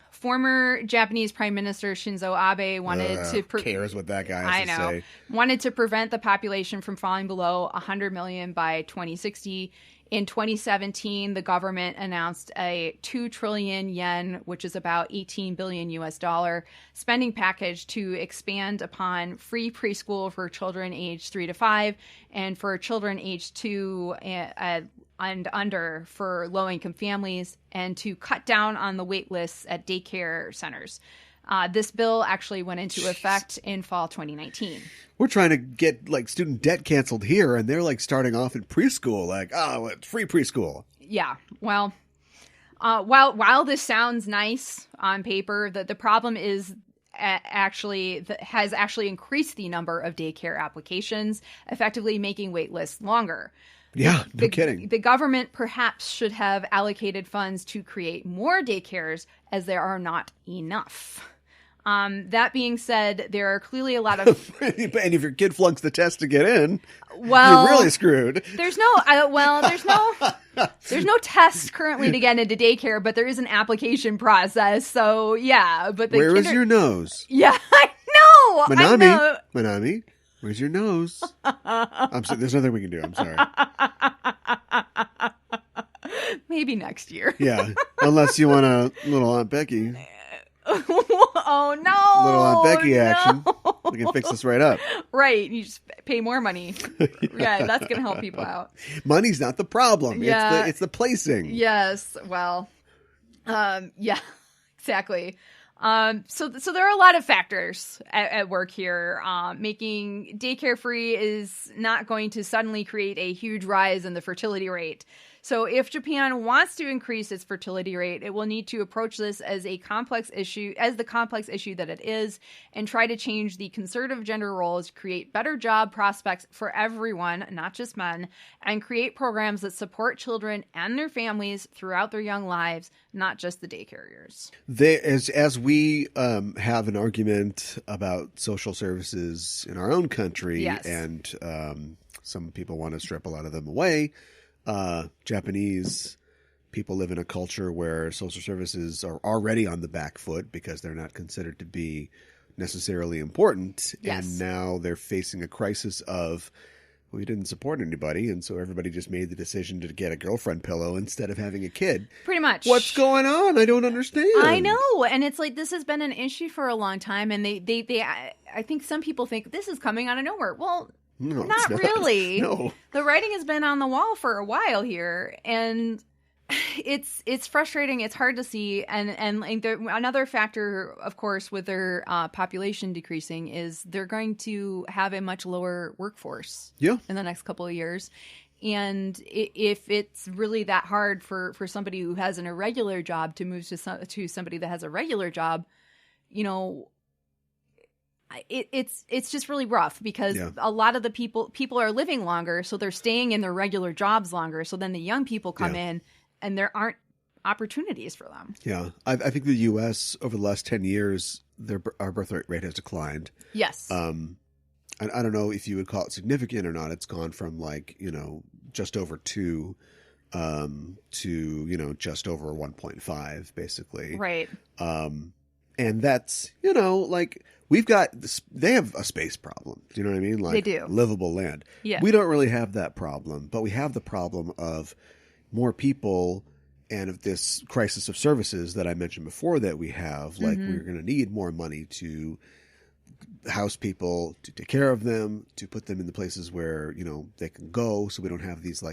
former Japanese Prime Minister Shinzo Abe wanted to... cares what that guy has to say. Wanted to prevent the population from falling below 100 million by 2060. In 2017, the government announced a 2 trillion yen, which is about 18 billion US dollar, spending package to expand upon free preschool for children aged 3 to 5 and for children aged 2 and under for low-income families, and to cut down on the wait lists at daycare centers. This bill actually went into effect in fall 2019. We're trying to get like student debt canceled here, and they're like starting off in preschool, like, oh, it's free preschool. Yeah, well, while this sounds nice on paper, the problem is has actually increased the number of daycare applications, effectively making wait lists longer. Yeah, no kidding. The government perhaps should have allocated funds to create more daycares, as there are not enough. That being said, there are clearly a lot of... And if your kid flunks the test to get in, well, you're really screwed. There's no test currently to get into daycare, but there is an application process. So yeah, but Where is your nose? Yeah, I know. Manami, where's your nose? I'm sorry. There's nothing we can do. I'm sorry. Maybe next year. Yeah, unless you want a little Aunt Becky. Oh no! Little Aunt Becky action. We can fix this right up. Right, you just pay more money. Yeah, that's gonna help people out. Money's not the problem. It's the placing. Yes. Well. Yeah. Exactly. So there are a lot of factors at work here. Making daycare free is not going to suddenly create a huge rise in the fertility rate. So if Japan wants to increase its fertility rate, it will need to approach this as the complex issue that it is, and try to change the conservative gender roles, create better job prospects for everyone, not just men, and create programs that support children and their families throughout their young lives, not just the day carriers. As we have an argument about social services in our own country, yes. and some people want to strip a lot of them away. Japanese people live in a culture where social services are already on the back foot because they're not considered to be necessarily important. Yes. And now they're facing a crisis of, we didn't support anybody, and so everybody just made the decision to get a girlfriend pillow instead of having a kid. Pretty much. What's going on? I don't understand. I know. And it's like, this has been an issue for a long time. And I think some people think this is coming out of nowhere. Well, no, not really. No. The writing has been on the wall for a while here. And it's frustrating. It's hard to see. And another factor, of course, with their population decreasing is they're going to have a much lower workforce in the next couple of years. And if it's really that hard for somebody who has an irregular job to move to somebody that has a regular job, you know, it's just really rough because a lot of the people are living longer, so they're staying in their regular jobs longer. So then the young people come in, and there aren't opportunities for them. Yeah, I think the U.S. over the last 10 years, our birth rate has declined. Yes. I don't know if you would call it significant or not. It's gone from just over 2 to just over 1.5, basically. Right. And that's they have a space problem. Do you know what I mean? They do. Livable land. Yeah. We don't really have that problem, but we have the problem of more people and of this crisis of services that I mentioned before that we have. Like, we're going to need more money to house people, to take care of them, to put them in the places where, they can go, so we don't have these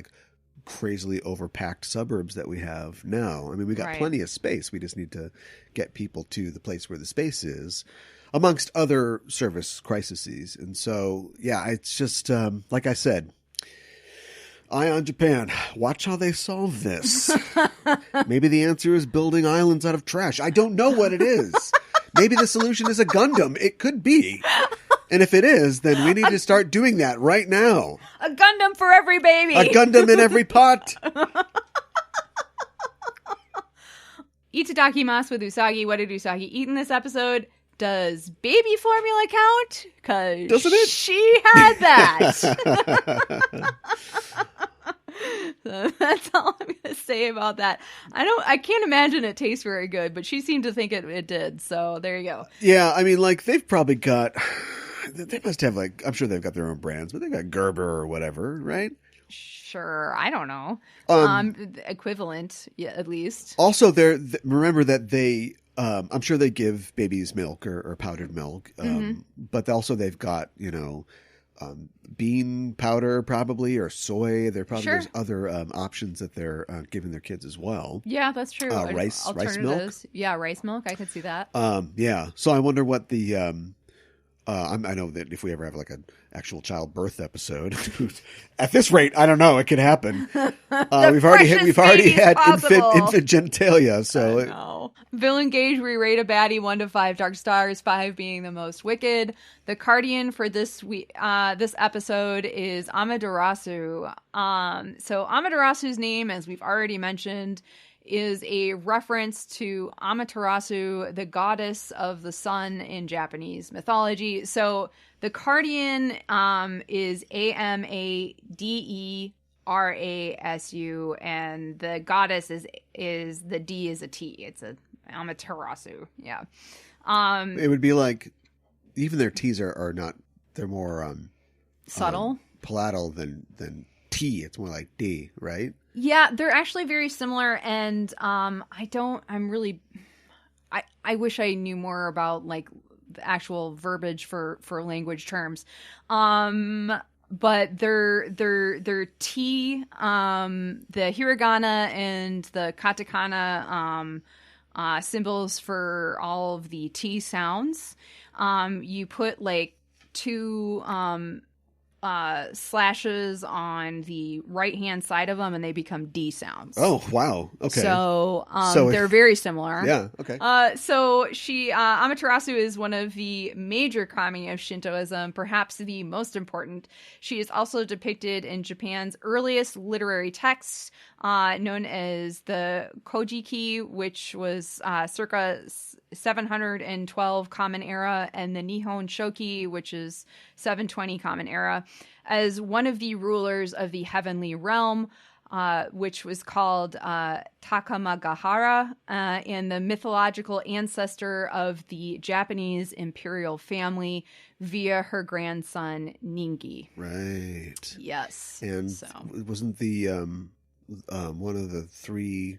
crazily overpacked suburbs that we have now. I mean, we got plenty of space. We just need to get people to the place where the space is, amongst other service crises. And so, it's just, like I said, eye on Japan. Watch how they solve this. Maybe the answer is building islands out of trash. I don't know what it is. Maybe the solution is a Gundam. It could be. And if it is, then we need to start doing that right now. A Gundam for every baby. A Gundam in every pot. Itadakimasu with Usagi. What did Usagi eat in this episode? Does baby formula count? Because doesn't it? She had that. So that's all I'm going to say about that. I can't imagine it tastes very good, but she seemed to think it did. So there you go. Yeah, I mean, they've probably got, they must have I'm sure they've got their own brands, but they've got Gerber or whatever, right? Sure, I don't know. Equivalent, at least. Also, remember that they, I'm sure they give babies milk or powdered milk, but also they've got, bean powder probably, or soy. There probably there's other options that they're giving their kids as well. Yeah, that's true. Rice milk. Yeah, rice milk. I could see that. Yeah. So I wonder what the I know that if we ever have an actual childbirth episode, at this rate, I don't know. It could happen. We've already had infant genitalia. So Villain gauge, we rate a baddie 1 to 5 dark stars, 5 being the most wicked. The Guardian for this episode is Amaterasu. So Amaterasu's name, as we've already mentioned, is a reference to Amaterasu, the goddess of the sun in Japanese mythology. So the Guardian is Amaderasu, and the goddess is the D is a T. It's a Amaterasu. Yeah. It would be like, even their T's are not, they're more subtle, palatal than T. It's more like D, right? Yeah, they're actually very similar, and I wish I knew more about the actual verbiage for language terms. But their T, the hiragana and the katakana symbols for all of the T sounds. You put like 2 slashes on the right hand side of them, and they become D sounds. Oh wow! Okay, so So they're very similar. yeah. Okay. So she Amaterasu is one of the major kami of Shintoism, perhaps the most important. She is also depicted in Japan's earliest literary texts, known as the Kojiki, which was circa 712 Common Era, and the Nihon Shoki, which is 720 Common Era, as one of the rulers of the heavenly realm, which was called Takamagahara, and the mythological ancestor of the Japanese imperial family via her grandson Ningi. Right. Yes. And so. wasn't the one of the 3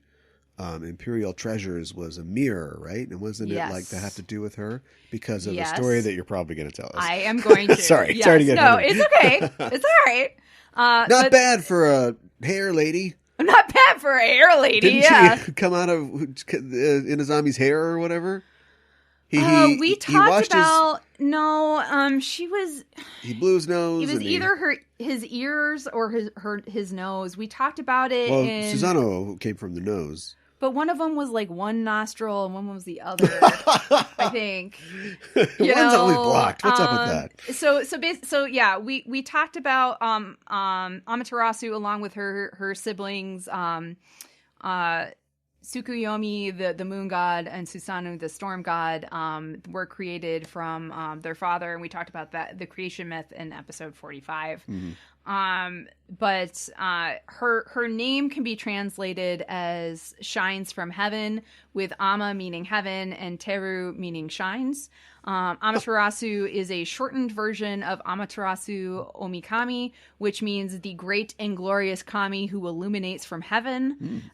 imperial treasures was a mirror, right? And wasn't Yes. it like to have to do with her because of Yes. a story that you're probably going to tell us? I am going to. Sorry Yes. to get No, ahead of it's okay. It's all right. Not bad for a hair lady. Not bad for a hair lady. Didn't Yeah. she come out of Inazumi's hair or whatever? We talked washed about she was. He blew his nose. It was and either his ears or his nose. We talked about it. Well, in, Susano came from the nose. but one of them was like one nostril and one was the other. I think. One's always blocked. What's up with that? So yeah, we talked about Amaterasu along with her siblings, Tsukuyomi, the moon god, and Susanoo, the storm god, were created from their father, and we talked about the creation myth in episode 45. Mm-hmm. But her name can be translated as shines from heaven, with Ama meaning heaven and Teru meaning shines. Amaterasu is a shortened version of Amaterasu Omikami, which means the great and glorious kami who illuminates from heaven.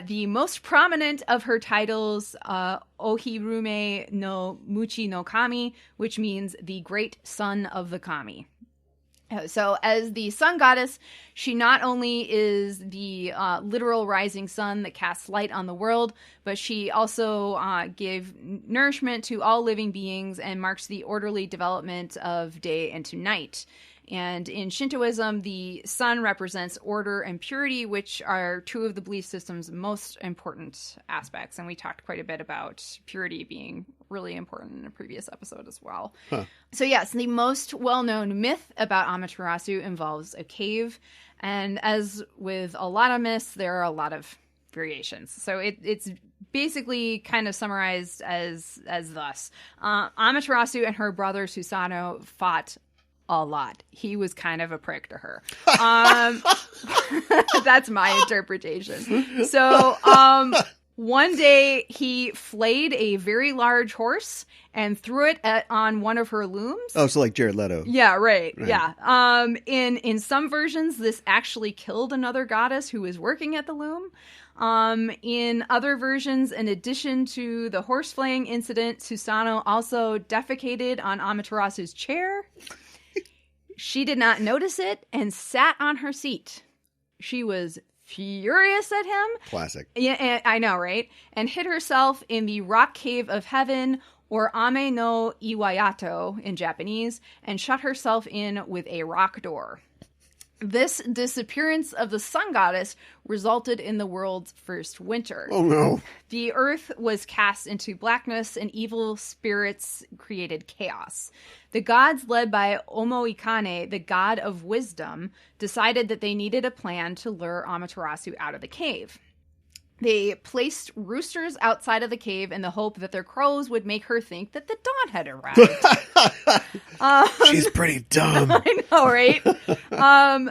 The most prominent of her titles, Ohirume no Muchi no Kami, which means the great son of the kami. So as the sun goddess, she not only is the literal rising sun that casts light on the world, but she also gave nourishment to all living beings and marks the orderly development of day into night. And in Shintoism, the sun represents order and purity, which are 2 of the belief system's most important aspects. And we talked quite a bit about purity being really important in a previous episode as well. Huh. So yes, the most well-known myth about Amaterasu involves a cave. And as with a lot of myths, there are a lot of variations. So it's basically kind of summarized as thus. Amaterasu and her brother Susanoo fought a lot. He was kind of a prick to her. That's my interpretation. So one day he flayed a very large horse and threw it on one of her looms. Oh, so like Jared Leto. Yeah, right. Yeah. In some versions, this actually killed another goddess who was working at the loom. In other versions, in addition to the horse flaying incident, Susanoo also defecated on Amaterasu's chair. She did not notice it and sat on her seat. She was furious at him. Classic. Yeah, I know, right? And hid herself in the rock cave of heaven, or Ame no Iwayato in Japanese, and shut herself in with a rock door. This disappearance of the sun goddess resulted in the world's first winter. Oh no. The earth was cast into blackness and evil spirits created chaos. The gods, led by Omoikane, the god of wisdom, decided that they needed a plan to lure Amaterasu out of the cave. They placed roosters outside of the cave in the hope that their crows would make her think that the dawn had arrived. She's pretty dumb. I know, right?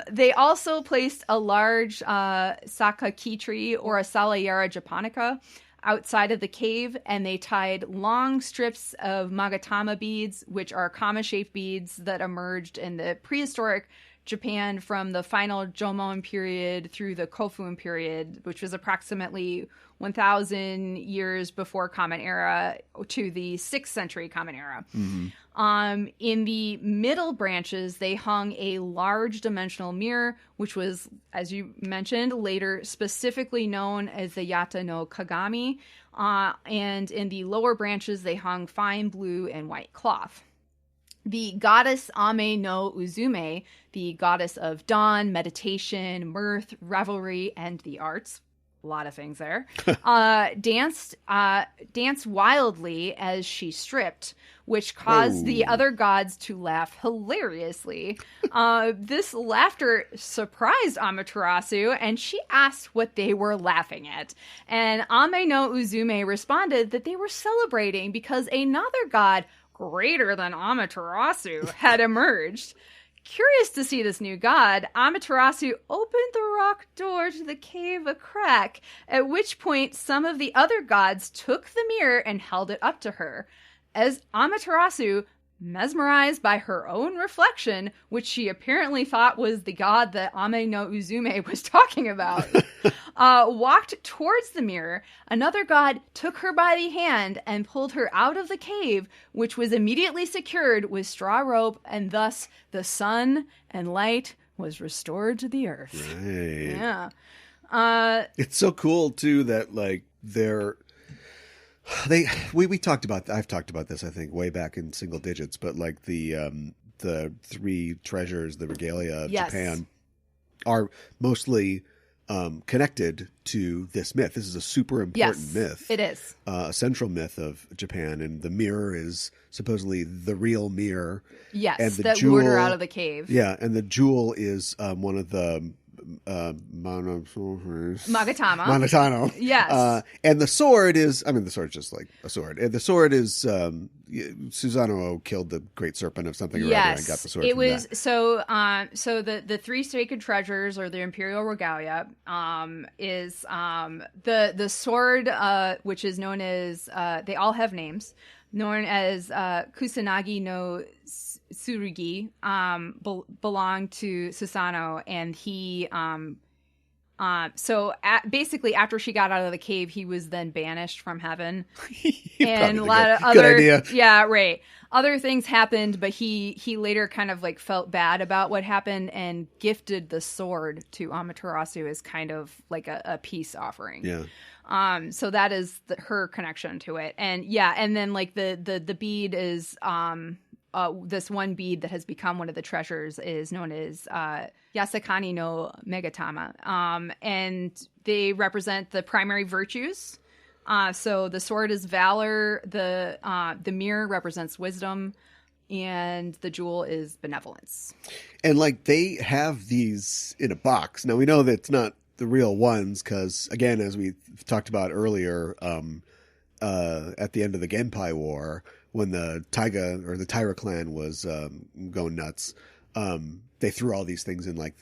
They also placed a large sakaki tree, or a Salayera japonica, outside of the cave, and they tied long strips of magatama beads, which are comma-shaped beads that emerged in the prehistoric Japan from the final Jomon period through the Kofun period, which was approximately 1,000 years before Common Era to the 6th century Common Era. Mm-hmm. In the middle branches, they hung a large dimensional mirror, which was, as you mentioned, later specifically known as the Yata no Kagami. And in the lower branches, they hung fine blue and white cloth. The goddess Ame no Uzume, the goddess of dawn, meditation, mirth, revelry, and the arts, a lot of things there, danced wildly as she stripped, which caused the other gods to laugh hilariously. This laughter surprised Amaterasu, and she asked what they were laughing at. And Ame no Uzume responded that they were celebrating because another god greater than Amaterasu had emerged. Curious to see this new god, Amaterasu opened the rock door to the cave a crack, at which point some of the other gods took the mirror and held it up to her. As Amaterasu, mesmerized by her own reflection, which she apparently thought was the god that Ame no Uzume was talking about, walked towards the mirror, another god took her by the hand and pulled her out of the cave, which was immediately secured with straw rope, and thus the sun and light was restored to the earth. Right. Yeah. It's so cool too that like we talked about, I've talked about this, I think, way back in single digits, but like the three treasures, the regalia of Japan, are mostly connected to this myth. This is a super important myth. It is. A central myth of Japan, and the mirror is supposedly the real mirror. Yes, and the that jewel, lured her out of the cave. Yeah, and the jewel is one of the Magatama. Yes. And the sword is, I mean, the sword's just like a sword. And the sword is, Susanoo killed the great serpent of something or other and got the sword. It from was that. so the three sacred treasures, or the imperial regalia, is the sword, which is known as, they all have names, known as Kusanagi no Tsurugi, belonged to Susanoo, and he basically after she got out of the cave, he was then banished from heaven. And a lot of other, good idea. Other things happened, but he later kind of like felt bad about what happened and gifted the sword to Amaterasu as kind of like a peace offering. Yeah. So that is her connection to it. And and then like the bead is this one bead that has become one of the treasures is known as Yasakani no Megatama. And they represent the primary virtues. So the sword is valor, the mirror represents wisdom, and the jewel is benevolence. And like they have these in a box. Now we know that it's not the real ones because, again, as we talked about earlier, at the end of the Genpai War, when the Taiga or the Taira clan was going nuts, they threw all these things in like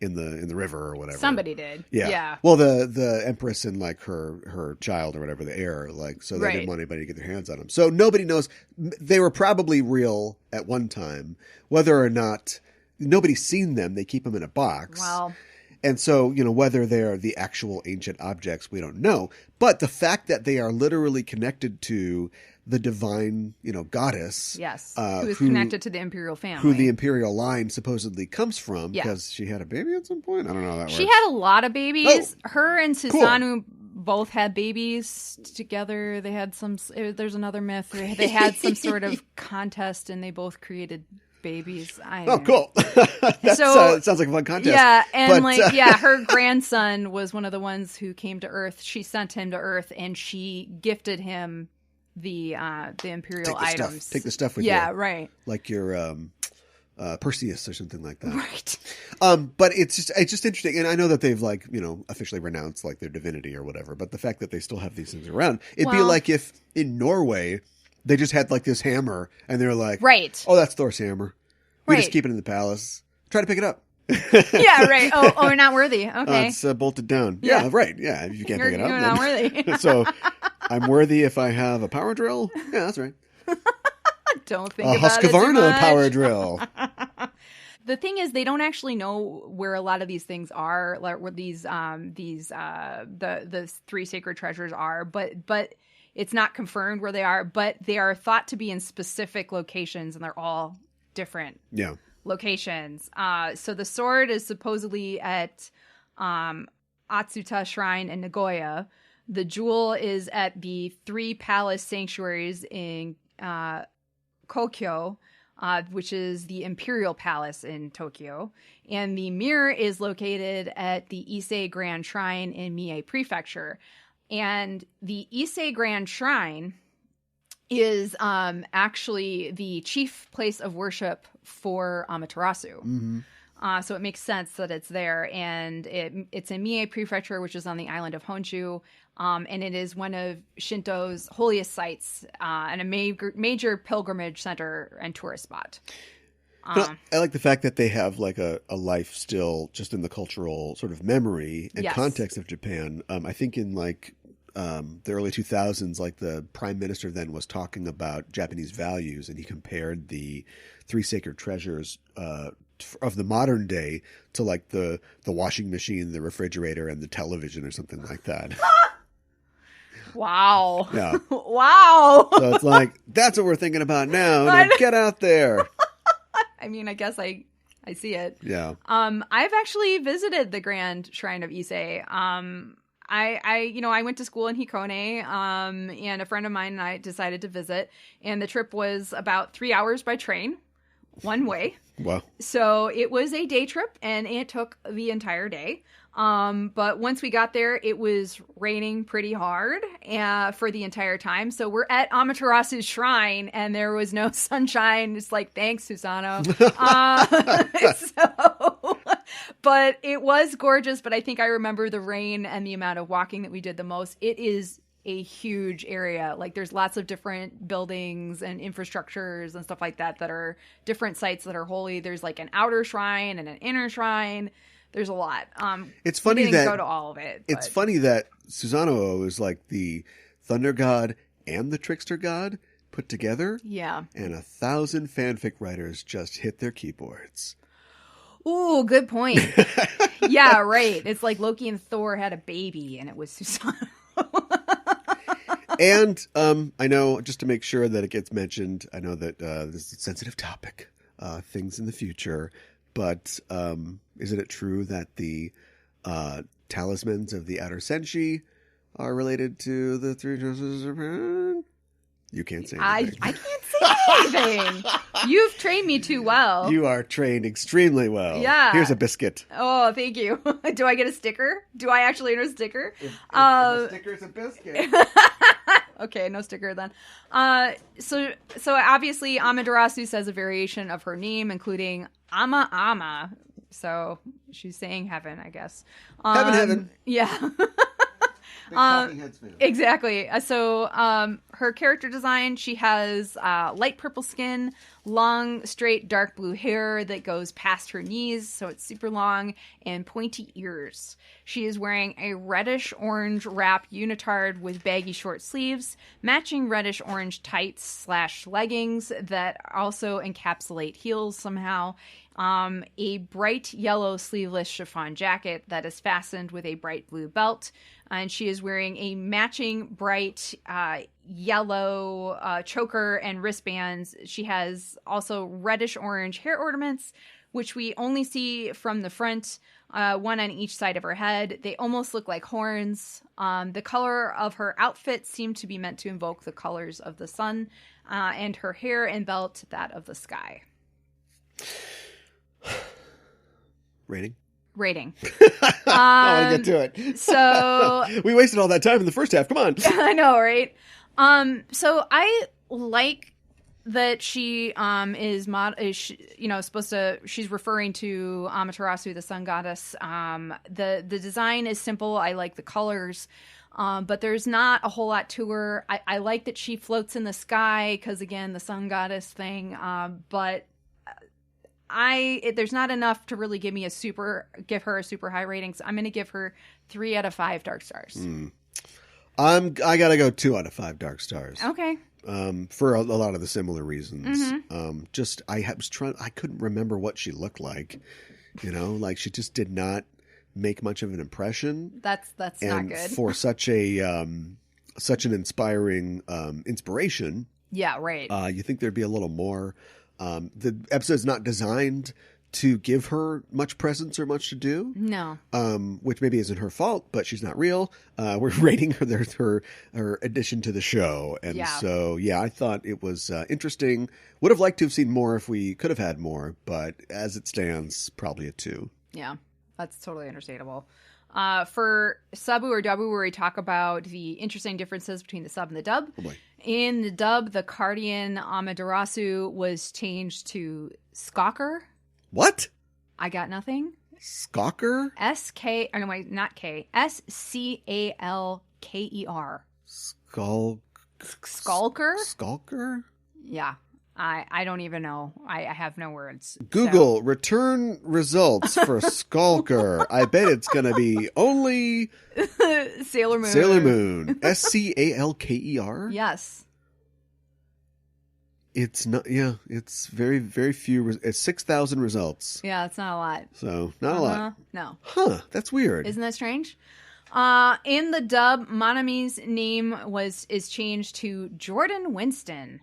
in the river or whatever. Somebody did. Yeah. Well, the empress and like her child or whatever, the heir, like, so they Right. didn't want anybody to get their hands on them. So nobody knows. They were probably real at one time, whether or not nobody's seen them. They keep them in a box. Well. And so, whether they're the actual ancient objects, we don't know. But the fact that they are literally connected to the divine, goddess. Yes. Who is connected to the imperial family. Who the imperial line supposedly comes from. Yeah. Because she had a baby at some point. I don't know how that She works. had a lot of babies. Oh, Her and Susanoo both had babies together. They had there's another myth. They had some sort of contest and they both created babies. Cool. It sounds like a fun contest. Yeah, and her grandson was one of the ones who came to Earth. She sent him to Earth, and she gifted him the imperial items. Take the stuff with you. Yeah, right. Like your Perseus or something like that. Right. But it's just interesting, and I know that they've officially renounced like their divinity or whatever. But the fact that they still have these things around, it'd be like if in Norway they just had like this hammer, and they're like, right. Oh, that's Thor's hammer. We Right. just keep it in the palace. Try to pick it up. Yeah, right. Oh, we're not worthy. Okay. It's bolted down. Yeah. Yeah, right. Yeah, if you can't pick it up. You're not worthy. So I'm worthy if I have a power drill? Yeah, that's right. Don't think A about it too Husqvarna much. power drill. The thing is, they don't actually know where a lot of these things are, like where the three sacred treasures are. But It's not confirmed where they are, but they are thought to be in specific locations, and they're all different locations. So the sword is supposedly at Atsuta Shrine in Nagoya. The jewel is at the 3 palace sanctuaries in Kokyo, which is the Imperial Palace in Tokyo. And the mirror is located at the Ise Grand Shrine in Mie Prefecture. And the Ise Grand Shrine is actually the chief place of worship for Amaterasu. Mm-hmm. So it makes sense that it's there. And it's in Mie Prefecture, which is on the island of Honshu. And it is one of Shinto's holiest sites and a major pilgrimage center and tourist spot. I like the fact that they have like a life still just in the cultural sort of memory and context of Japan. I think in like the early 2000s, like the prime minister then was talking about Japanese values, and he compared the 3 sacred treasures of the modern day to like the washing machine, the refrigerator, and the television or something like that. Wow. Yeah. Wow. So it's like, that's what we're thinking about now. Now get out there. I mean, I guess I see it. Yeah. I've actually visited the Grand Shrine of Ise. I went to school in Hikone, and a friend of mine and I decided to visit, and the trip was about 3 hours by train, one way. Wow. So it was a day trip, and it took the entire day. But once we got there, it was raining pretty hard for the entire time. So we're at Amaterasu's shrine, and there was no sunshine. It's like, thanks, Susano. But it was gorgeous. But I think I remember the rain and the amount of walking that we did the most. It is a huge area. Like, there's lots of different buildings and infrastructures and stuff like that are different sites that are holy. There's like an outer shrine and an inner shrine. There's a lot. It's funny we didn't that go to all of it. It's funny that Susanoo is like the thunder god and the trickster god put together. Yeah. And 1,000 fanfic writers just hit their keyboards. Ooh, good point. Yeah, right. It's like Loki and Thor had a baby, and it was Susanoo. And I know, just to make sure that it gets mentioned, I know that this is a sensitive topic, things in the future, but isn't it true that the talismans of the outer senshi are related to the 3 justices of Japan? You can't say anything. I can't say anything. You've trained me too well. You are trained extremely well. Yeah. Here's a biscuit. Oh, thank you. Do I get a sticker? Do I actually earn a sticker? If the sticker's a biscuit. Okay, no sticker then. So obviously Amaterasu says a variation of her name, including Ama Ama. So she's saying heaven, I guess. Heaven. Yeah. Big talking heads fan. Exactly. So her character design, she has light purple skin, long, straight, dark blue hair that goes past her knees, so it's super long, and pointy ears. She is wearing a reddish-orange wrap unitard with baggy short sleeves, matching reddish-orange tights/leggings that also encapsulate heels somehow, a bright yellow sleeveless chiffon jacket that is fastened with a bright blue belt, and she is wearing a matching bright yellow choker and wristbands. She has also reddish-orange hair ornaments, which we only see from the front, one on each side of her head. They almost look like horns. The color of her outfit seemed to be meant to invoke the colors of the sun, and her hair and belt that of the sky. Rating? I want to get to it. So we wasted all that time in the first half. Come on. I know, right? So I like that she supposed to. She's referring to Amaterasu, the sun goddess. The design is simple. I like the colors. But there's not a whole lot to her. I like that she floats in the sky because, again, the sun goddess thing. But there's not enough to really give her a super high rating. So I'm going to give her 3 out of 5 dark stars. I gotta go 2 out of 5 dark stars. Okay. For a lot of the similar reasons. Mm-hmm. I couldn't remember what she looked like. Like she just did not make much of an impression. That's not good. For such a such an inspiring inspiration. Yeah, right. You think there'd be a little more. The episode's not designed to give her much presence or much to do. No. Which maybe isn't her fault, but she's not real. We're rating her addition to the show. And so, yeah, I thought it was interesting. Would have liked to have seen more if we could have had more, but as it stands, probably a 2. Yeah, that's totally understandable. For Sabu or Dabu, where we talk about the interesting differences between the sub and the dub. Oh boy. In the dub, the Cardian Amaterasu was changed to Skalker. What? I got nothing. Skalker? S-K... Oh, no, wait, not K. S-C-A-L-K-E-R. Skalker? Skalker? Yeah. I don't even know. I have no words. Google, return results for Skalker. I bet it's going to be only... Sailor Moon. Sailor Moon. S-C-A-L-K-E-R? Yes. It's not, it's very, very few. It's 6,000 results. Yeah, it's not a lot. So, not a lot. No. Huh, that's weird. Isn't that strange? In the dub, Manami's name is changed to Jordan Winston.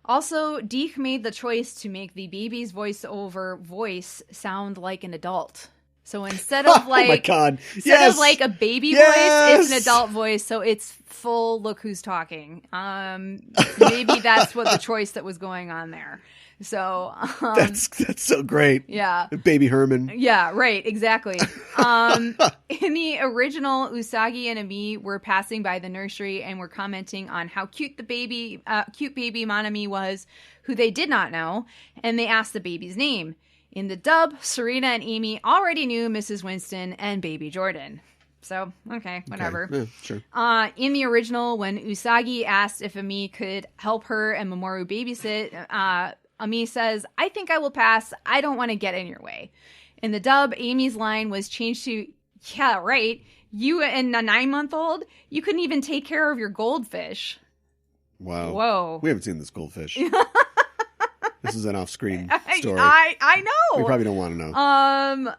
Also, Deke made the choice to make the baby's voiceover voice sound like an adult. So instead of like, oh my God. Instead of like a baby voice, it's an adult voice. So it's full look who's talking. Maybe that's what the choice that was going on there. So that's so great. Yeah. Baby Herman. Yeah, right, exactly. In the original, Usagi and Ami were passing by the nursery and were commenting on how cute the baby Manami was, who they did not know, and they asked the baby's name. In the dub, Serena and Amy already knew Mrs. Winston and baby Jordan. So, okay, whatever. Okay. Yeah, sure. In the original, when Usagi asked if Ami could help her and Mamoru babysit, Ami says, "I think I will pass. I don't want to get in your way." In the dub, Amy's line was changed to, "Yeah, right. You and a 9-month-old, you couldn't even take care of your goldfish." Wow. Whoa. We haven't seen this goldfish. This is an off-screen story. I know. We probably don't want to know.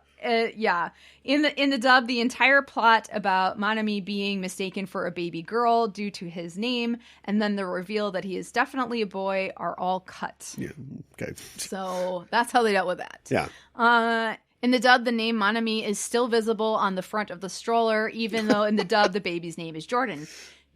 Yeah. In the dub, the entire plot about Manami being mistaken for a baby girl due to his name, and then the reveal that he is definitely a boy, are all cut. Yeah. Okay. So that's how they dealt with that. Yeah. In the dub, the name Manami is still visible on the front of the stroller, even though in the dub, the baby's name is Jordan.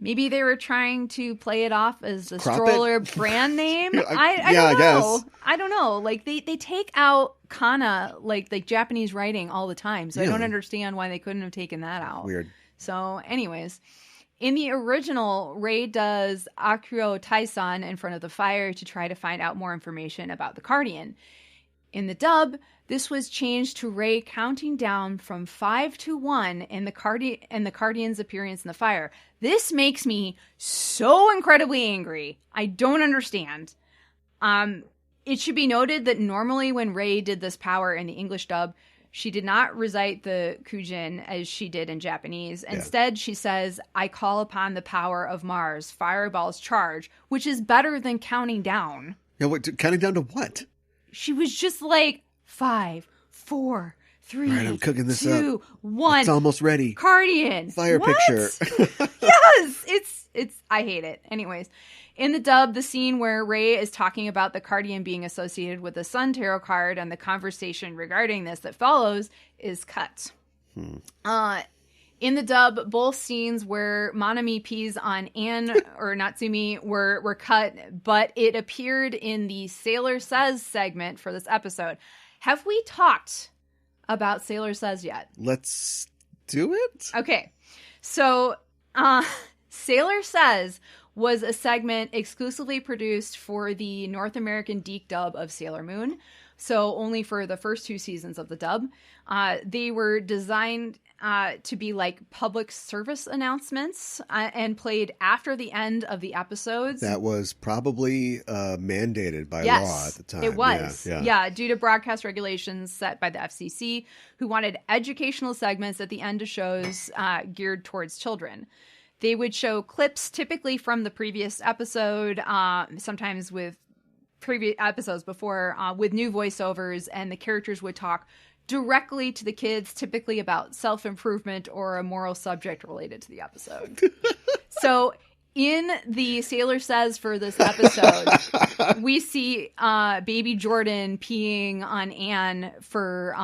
Maybe they were trying to play it off as the stroller brand name. I don't know. Guess. I don't know. Like they take out kana, like Japanese writing all the time. So I don't understand why they couldn't have taken that out. Weird. So anyways, in the original, Rei does Akuro Taisan in front of the fire to try to find out more information about the Cardian. In the dub, this was changed to Rei counting down from 5 to 1 in the Cardian's appearance in the fire. This makes me so incredibly angry. I don't understand. It should be noted that normally when Rei did this power in the English dub, she did not recite the Kujin as she did in Japanese. Instead, she says, "I call upon the power of Mars, fireballs charge," which is better than counting down. Yeah, what? Counting down to what? She was just like 5, 4, 3, all right, I'm cooking this 2, up. 1. It's almost ready. Cardian. Fire what? picture. Yes, it's. I hate it. Anyways, in the dub, the scene where Rei is talking about the Cardian being associated with the Sun Tarot card and the conversation regarding this that follows is cut. In the dub, both scenes where Manami pees on Anne or Natsumi were cut, but it appeared in the Sailor Says segment for this episode. Have we talked about Sailor Says yet? Let's do it. Okay. So, Sailor Says was a segment exclusively produced for the North American Deke dub of Sailor Moon. So only for the first 2 seasons of the dub. They were designed to be like public service announcements and played after the end of the episodes. That was probably mandated by law at the time. It was. Yeah, due to broadcast regulations set by the FCC, who wanted educational segments at the end of shows geared towards children. They would show clips typically from the previous episode, sometimes with previous episodes before, with new voiceovers, and the characters would talk directly to the kids, typically about self-improvement or a moral subject related to the episode. So In the Sailor Says for this episode, we see baby Jordan peeing on Anne for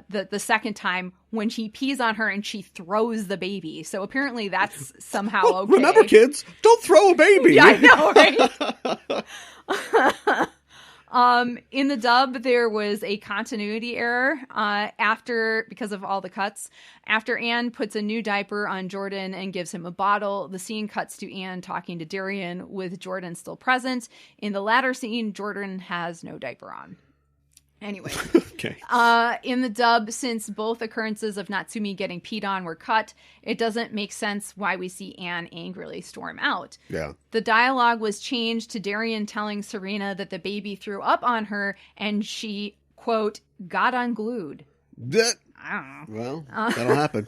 the second time when he pees on her and she throws the baby. So apparently that's somehow okay. Remember, kids, don't throw a baby. Yeah, I know, right? In the dub, there was a continuity error because of all the cuts. After Anne puts a new diaper on Jordan and gives him a bottle, the scene cuts to Anne talking to Darien with Jordan still present. In the latter scene, Jordan has no diaper on. Anyway, okay. In the dub, since both occurrences of Natsumi getting peed on were cut, it doesn't make sense why we see Anne angrily storm out. Yeah. The dialogue was changed to Darien telling Serena that the baby threw up on her and she, quote, got unglued. I don't know. Well, that'll happen.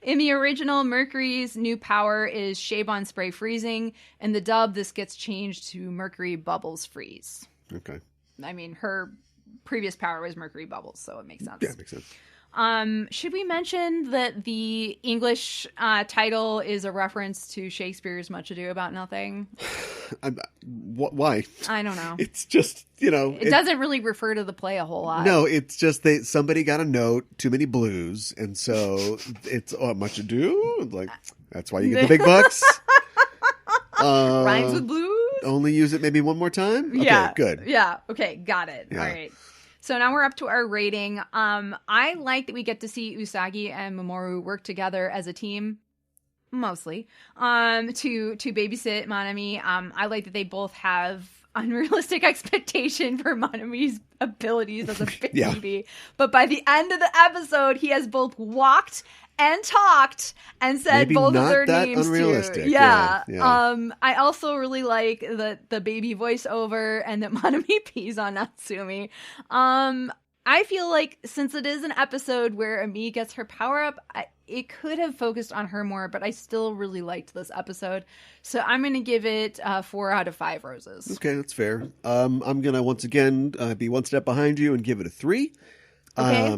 In the original, Mercury's new power is Shabon Spray Freezing. In the dub, this gets changed to Mercury Bubbles Freeze. Okay. I mean, her previous power was Mercury Bubbles, so it makes sense. Yeah, it makes sense. Should we mention that the English title is a reference to Shakespeare's Much Ado About Nothing? Why? I don't know. It's just, It doesn't really refer to the play a whole lot. No, it's just somebody got a note, too many blues, and so it's much ado. It's like, that's why you get the big bucks. Rhymes with blues? Only use it maybe one more time? Okay, Yeah. good. Yeah. Okay. Got it. Yeah. All right. So now we're up to our rating. I like that we get to see Usagi and Mamoru work together as a team, mostly, to babysit Manami. I like that they both have unrealistic expectation for Manami's abilities as a baby. But by the end of the episode, he has both walked and talked and said Maybe both not of their that names unrealistic. too. Yeah. Yeah. I also really like the baby voiceover and that Manami pees on Natsumi. I feel like since it is an episode where Ami gets her power up, it could have focused on her more, but I still really liked this episode. So I'm going to give it 4 out of 5 roses. Okay, that's fair. I'm going to once again be one step behind you and give it a 3. Okay.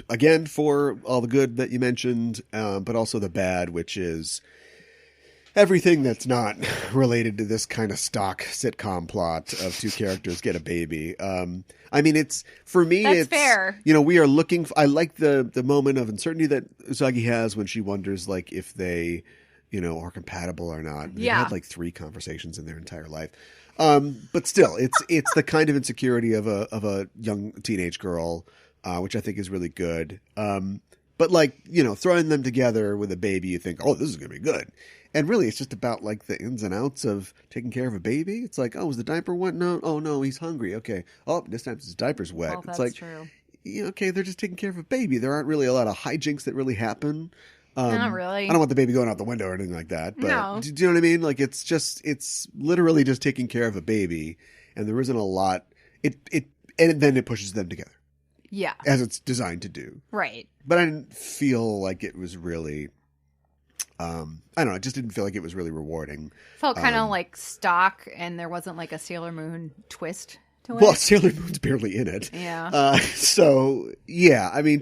Again, for all the good that you mentioned, but also the bad, which is everything that's not related to this kind of stock sitcom plot of two characters get a baby. I mean, it's for me. That's fair. We are looking. I like the moment of uncertainty that Usagi has when she wonders, like, if they, are compatible or not. They've had like 3 conversations in their entire life. But still, it's the kind of insecurity of a young teenage girl. Which I think is really good. But throwing them together with a baby, you think, oh, this is going to be good. And really, it's just about like the ins and outs of taking care of a baby. It's like, oh, was the diaper wet? No. Oh, no, he's hungry. Okay. Oh, this time his diaper's wet. Oh, that's it's like, true. Okay, they're just taking care of a baby. There aren't really a lot of hijinks that really happen. Not really. I don't want the baby going out the window or anything like that. But No. Do you know what I mean? Like, it's literally just taking care of a baby. And there isn't a lot. And then it pushes them together. Yeah. As it's designed to do. Right. But I didn't feel like it was really, I don't know, I just didn't feel like it was really rewarding. Felt kind of like stock and there wasn't like a Sailor Moon twist to it. Well, Sailor Moon's barely in it. Yeah. So, yeah, I mean,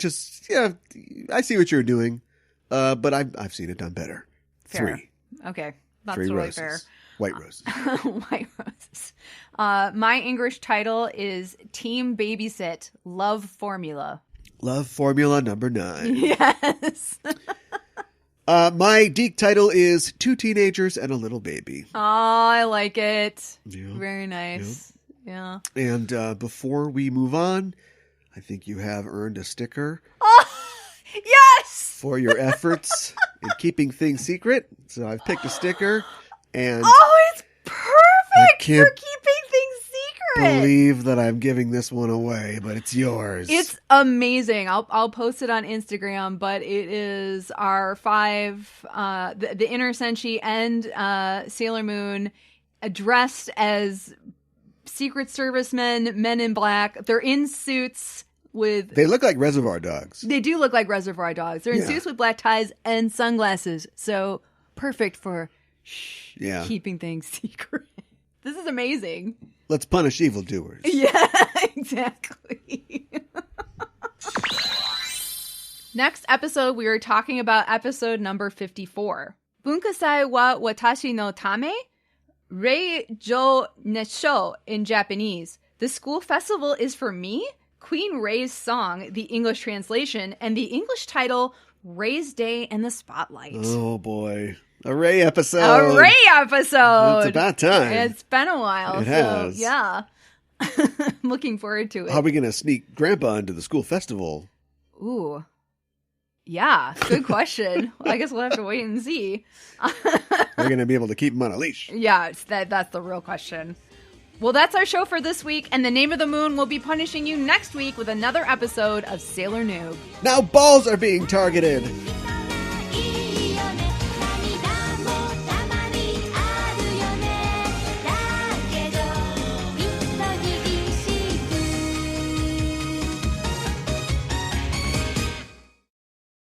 I see what you're doing, but I've seen it done better. Fair. 3. Okay. That's 3 really roses. fair. White roses. White roses. My English title is Team Babysit Love Formula. Love Formula number 9. Yes. My Deke title is 2 Teenagers and a Little Baby. Oh, I like it. Yeah. Very nice. Yeah. And before we move on, I think you have earned a sticker. Oh, yes! For your efforts in keeping things secret. So I've picked a sticker. And oh, it's perfect for can't keeping things secret. Believe that I'm giving this one away, but it's yours. It's amazing. I'll post it on Instagram, but it is our 5 the Inner Senshi and Sailor Moon dressed as Secret Service men in black. They're in suits with They look like Reservoir Dogs. They do look like Reservoir Dogs. They're in suits with black ties and sunglasses. So perfect for keeping things secret. This is amazing. Let's punish evildoers. Yeah, exactly. Next episode, we are talking about episode number 54, Bunkasai wa watashi no tame? Rei jo nesho in Japanese. The school festival is for me? Queen Ray's song, the English translation, and the English title, Ray's Day and the Spotlight. Oh, boy. A Ray episode. A Ray episode. It's about time. It's been a while. It has. Yeah. Looking forward to it. How are we going to sneak Grandpa into the school festival? Ooh. Yeah, good question. I guess we'll have to wait and see. We're going to be able to keep him on a leash. Yeah, that's the real question. Well, that's our show for this week, and the Name of the Moon will be punishing you next week with another episode of Sailor Noob. Now balls are being targeted.